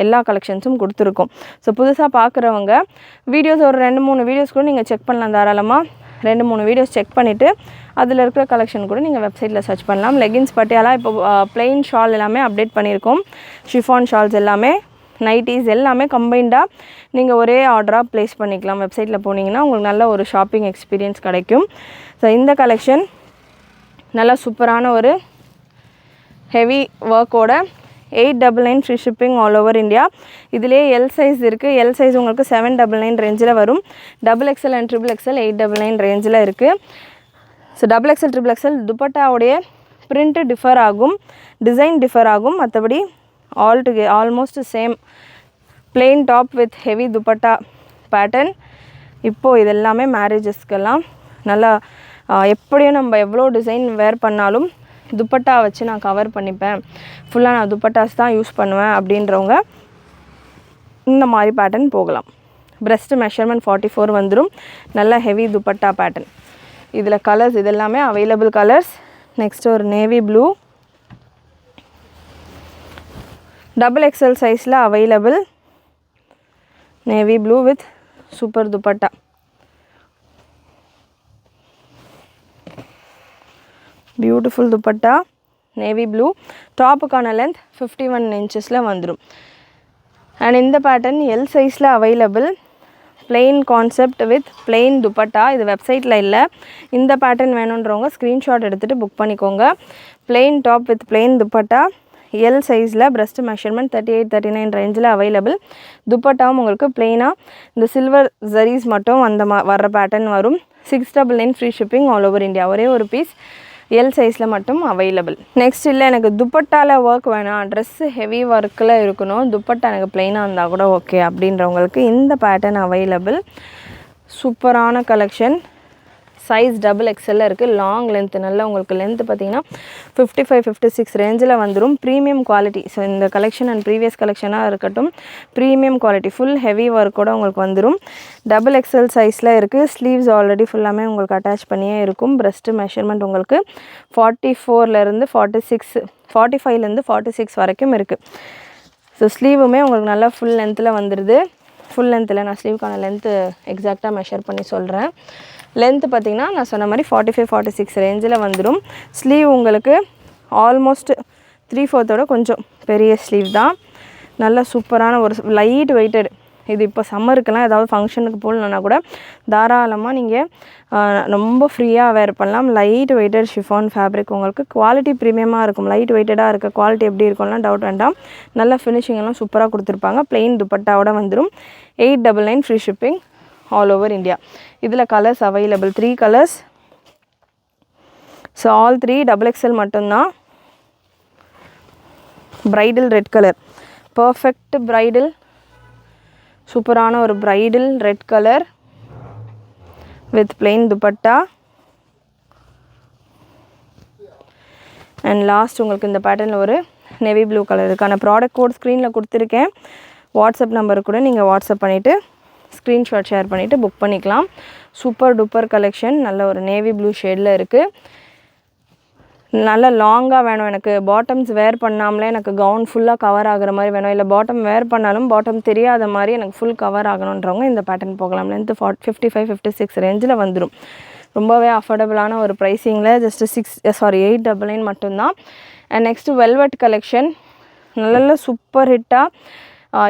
எல்லா கலெக்ஷன்ஸும் கொடுத்துருக்கோம். ஸோ புதுசாக பார்க்குறவங்க வீடியோஸ் ஒரு 2-3 வீடியோஸ் கூட நீங்கள் செக் பண்ணலாம். தாராளமாக 2-3 வீடியோஸ் செக் பண்ணிவிட்டு அதில் இருக்கிற கலெக்ஷன் கூட நீங்கள் வெப்சைட்டில் சர்ச் பண்ணலாம். லெகின்ஸ், பட்டியாலா, இப்போ பிளெயின் ஷால் எல்லாமே அப்டேட் பண்ணியிருக்கோம். ஷிஃபான் ஷால்ஸ் எல்லாமே, நைட்டிஸ் எல்லாமே கம்பைண்டாக நீங்கள் ஒரே ஆர்டராக ப்ளேஸ் பண்ணிக்கலாம். வெப்சைட்டில் போனீங்கன்னா உங்களுக்கு நல்ல ஒரு ஷாப்பிங் எக்ஸ்பீரியன்ஸ் கிடைக்கும். ஸோ இந்த கலெக்ஷன் நல்லா சூப்பரான ஒரு ஹெவி ஒர்க்கோட 899 free shipping all over India. இதிலே L சைஸ் இருக்குது. L சைஸ் உங்களுக்கு 799 ரேஞ்சில் வரும். XXL அண்ட் XXL 899 ரேஞ்சில் இருக்குது. ஸோ XXL XXL துப்பட்டாவுடைய பிரிண்ட் டிஃபர் ஆகும், டிசைன் டிஃபர் ஆகும், மற்றபடி almost same. plain top with heavy dupatta pattern. இப்போது இது எல்லாமே மேரேஜஸ்க்கெல்லாம் நல்லா எப்படியும் நம்ம எவ்வளோ டிசைன் வேர் பண்ணாலும் துப்பட்டா வச்சு நான் கவர் பண்ணிப்பேன், ஃபுல்லாக நான் துப்பட்டாஸ் தான் யூஸ் பண்ணுவேன் அப்படின்றவங்க இந்த மாதிரி பேட்டர்ன் போகலாம். breast மெஷர்மெண்ட் 44 வந்துடும். நல்ல ஹெவி துப்பட்டா பேட்டர்ன். இதில் கலர்ஸ் இது எல்லாமே அவைலபிள் கலர்ஸ். நெக்ஸ்ட் ஒரு நேவி ப்ளூ, XXL சைஸில் available navy blue with super dupatta. Beautiful dupatta navy blue. டாப்புக்கான லென்த் 51 இன்ச்சஸில் வந்துடும். அண்ட் இந்த பேட்டர்ன் எல் சைஸில் available. plain concept with plain dupatta. இது வெப்சைட்டில் இல்லை. இந்த பேட்டர்ன் வேணுன்றவங்க ஸ்க்ரீன்ஷாட் எடுத்துகிட்டு புக் பண்ணிக்கோங்க. plain top with plain dupatta L சைஸில். breast மெஷர்மெண்ட் 38-39 ரேஞ்சில் அவைலபிள். துப்பட்டாவும் உங்களுக்கு பிளெயினாக இந்த சில்வர் ஜரீஸ் மட்டும் வர்ற பேட்டர்ன் வரும். 699 free shipping all over India. ஒரே ஒரு பீஸ் எல் சைஸில் மட்டும் அவைலபிள். நெக்ஸ்ட் இல்லை எனக்கு துப்பட்டாவில் ஒர்க் வேணாம், ட்ரெஸ்ஸு ஹெவி ஒர்க்கில் இருக்கணும், துப்பட்டா எனக்கு பிளெயினாக இருந்தால் கூட ஓகே அப்படின்றவங்களுக்கு இந்த பேட்டர்ன் அவைலபிள். சூப்பரான கலெக்ஷன். சைஸ் XXL இருக்குது. லாங் லென்த்து நல்ல உங்களுக்கு லென்த்து பார்த்தீங்கன்னா 55-56 ரேஞ்சில் வந்துடும். Premium quality. ஸோ இந்த கலெக்ஷன் அண்ட் ப்ரீவியஸ் கலெக்ஷனாக இருக்கட்டும், ப்ரீமியம் குவாலிட்டி ஃபுல் ஹெவி ஒர்க்கோட உங்களுக்கு வந்துடும். XXL சைஸில் இருக்குது. ஸ்லீவ்ஸ் ஆல்ரெடி ஃபுல்லாமே உங்களுக்கு அட்டாச் பண்ணியே இருக்கும். breast மெஷர்மெண்ட் உங்களுக்கு 44லேருந்து 45லேருந்து 46 வரைக்கும் இருக்குது. ஸோ ஸ்லீவுமே உங்களுக்கு நல்லா ஃபுல் லென்த்தில் வந்துடுது. ஃபுல் லென்த்தில் நான் ஸ்லீவுக்கான லென்த்து எக்ஸாக்டாக மெஷர் பண்ணி சொல்கிறேன். லென்த்து பார்த்திங்கன்னா நான் சொன்ன மாதிரி 45-46 ரேஞ்சில் வந்துடும். ஸ்லீவ் உங்களுக்கு ஆல்மோஸ்ட் 3/4 கொஞ்சம் பெரிய ஸ்லீவ் தான். நல்ல சூப்பரான ஒரு லைட் வெயிட்டட். இது இப்போ சம்மருக்கெல்லாம் ஏதாவது ஃபங்க்ஷனுக்கு போடணுன்னா கூட தாராளமாக நீங்கள் ரொம்ப ஃப்ரீயாக வேர் பண்ணலாம். Light weighted chiffon fabric. உங்களுக்கு குவாலிட்டி ப்ரீமியமாக இருக்கும். லைட் வெயிட்டடாக இருக்க குவாலிட்டி எப்படி இருக்கும்லாம் டவுட் வேண்டாம். நல்ல ஃபினிஷிங்கெல்லாம் சூப்பராக கொடுத்துருப்பாங்க. பிளெயின் துப்பட்டாவோட வந்துடும். 899 free shipping all over India. இதில் colours available 3 colours. So all 3 XXL மட்டும்தான். Bridal red colour, perfect bridal, சூப்பரான ஒரு bridal red colour with plain dupatta. And last உங்களுக்கு இந்த பேட்டர்னில் ஒரு நேவி ப்ளூ கலர். இதுக்கான ப்ராடக்ட் கோட் ஸ்க்ரீனில் கொடுத்துருக்கேன். வாட்ஸ்அப் நம்பருக்கு கூட நீங்கள் வாட்ஸ்அப் பண்ணிவிட்டு ஸ்க்ரீன்ஷாட் ஷேர் பண்ணிவிட்டு புக் பண்ணிக்கலாம். Super duper collection. நல்ல ஒரு நேவி ப்ளூ ஷேடில் இருக்குது. நல்ல லாங்காக வேணும் எனக்கு, பாட்டம்ஸ் வேர் பண்ணாமலே எனக்கு கவுன் ஃபுல்லாக கவர் ஆகிற மாதிரி வேணும், இல்லை பாட்டம் வேர் பண்ணாலும் பாட்டம் தெரியாத மாதிரி எனக்கு ஃபுல் கவர் ஆகணுன்றவங்க இந்த பேட்டர்ன் போகலாம். லென்த்து 55-56 ரேஞ்சில் வந்துடும். ரொம்பவே அஃபோர்டபுளான ஒரு ப்ரைஸிங்கில் ஜஸ்ட்டு 899 மட்டும்தான். And next velvet collection. நல்ல சூப்பர் ஹிட்டாக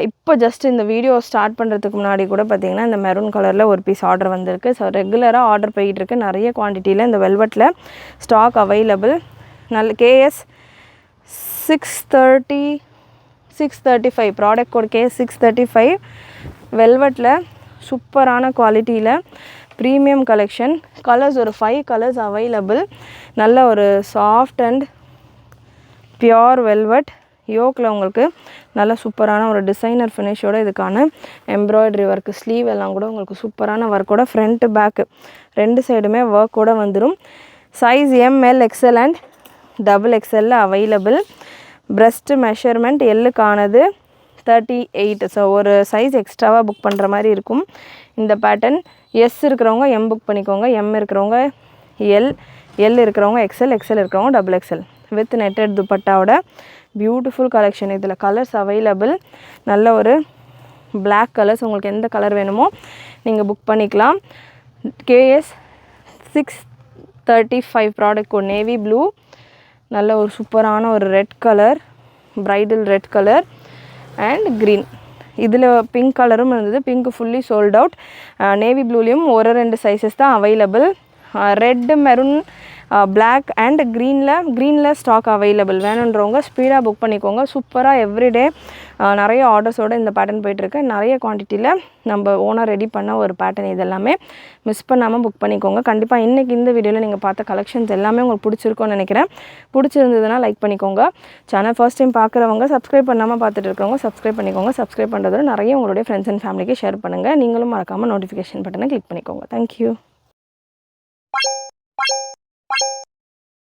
இப்போ ஜஸ்ட் இந்த வீடியோ ஸ்டார்ட் பண்ணுறதுக்கு முன்னாடி கூட பார்த்திங்கன்னா இந்த மெரூன் கலரில் ஒரு பீஸ் ஆர்டர் வந்திருக்கு. ஸோ ரெகுலராக ஆர்டர் போயிட்டுருக்கு. நிறைய குவான்டிட்டியில் இந்த வெல்வெட்டில் ஸ்டாக் அவைலபிள். நல்ல KS 635 ப்ராடக்ட் கோட் KS 635 வெல்வெட்டில் சூப்பரான குவாலிட்டியில் ப்ரீமியம் கலெக்ஷன். கலர்ஸ் ஒரு 5 கலர்ஸ் அவைலபிள். நல்ல ஒரு சாஃப்ட் அண்ட் பியோர் வெல்வெட். யோக்கில் உங்களுக்கு நல்ல சூப்பரான ஒரு டிசைனர் ஃபினிஷோட இதுக்கான எம்ப்ராய்டரி ஒர்க்கு, ஸ்லீவ் எல்லாம் கூட உங்களுக்கு சூப்பரான ஒர்க்கோட ஃப்ரண்ட்டு பேக்கு 2 சைடுமே ஒர்க்கோடு வந்துடும். Size ML XL and XXL available. breast measurement எல்லுக்கானது 38. ஸோ ஒரு சைஸ் எக்ஸ்ட்ராவாக புக் பண்ணுற மாதிரி இருக்கும். இந்த பேட்டர்ன் எஸ் இருக்கிறவங்க M புக் பண்ணிக்கோங்க, M இருக்கிறவங்க எல் இருக்கிறவங்க XL இருக்கிறவங்க XXL வித் நெட்டட் துப்பட்டாவோட பியூட்டிஃபுல் கலெக்ஷன். இதில் கலர்ஸ் அவைலபிள். நல்ல ஒரு பிளாக் கலர்ஸ். உங்களுக்கு எந்த கலர் வேணுமோ நீங்கள் புக் பண்ணிக்கலாம். KS 635 product code navy blue. நல்ல ஒரு சூப்பரான ஒரு red colour, bridal red colour and green. இதில் பிங்க் கலரும் இருந்தது. Pink fully sold out. நேவி ப்ளூலேயும் 1-2 சைஸஸ் தான் available. Red maroon black and க்ரீனில் ஸ்டாக் அவைலபிள். வேணுன்றவங்க ஸ்பீடாக புக் பண்ணிக்கோங்க. சூப்பராக எவ்ரிடே நிறைய ஆர்டர்ஸோடு இந்த பேட்டர்ன் போயிட்டுருக்கு. நிறைய குவான்டிட்டியில் நம்ம ஓனாக ரெடி பண்ண ஒரு பேட்டர்ன். இதெல்லாமே மிஸ் பண்ணாமல் புக் பண்ணிக்கோங்க. கண்டிப்பாக இன்றைக்கி இந்த வீடியோவில் நீங்கள் பார்த்த கலெக்ஷன்ஸ் எல்லாமே உங்களுக்கு பிடிச்சிருக்கும்னு நினைக்கிறேன். பிடிச்சிருந்ததுன்னா லைக் பண்ணிக்கோங்க. சேனல் ஃபர்ஸ்ட் டைம் பார்க்குறவங்க சப்ஸ்கிரைப் பண்ணாமல் பார்த்துட்டு இருக்கவங்க சப்ஸ்கிரைப் பண்ணிக்கோங்க. சப்ஸ்கிரைப் பண்ணுறதோட நிறைய உங்களுடைய ஃப்ரெண்ட்ஸ் அண்ட் ஃபேமிலிக்கு ஷேர் பண்ணுங்கள். நீங்களும் மறக்காமல் நோட்டிஃபிகேஷன் பட்டனை கிளிக் பண்ணிக்கோங்க. தேங்க்யூ.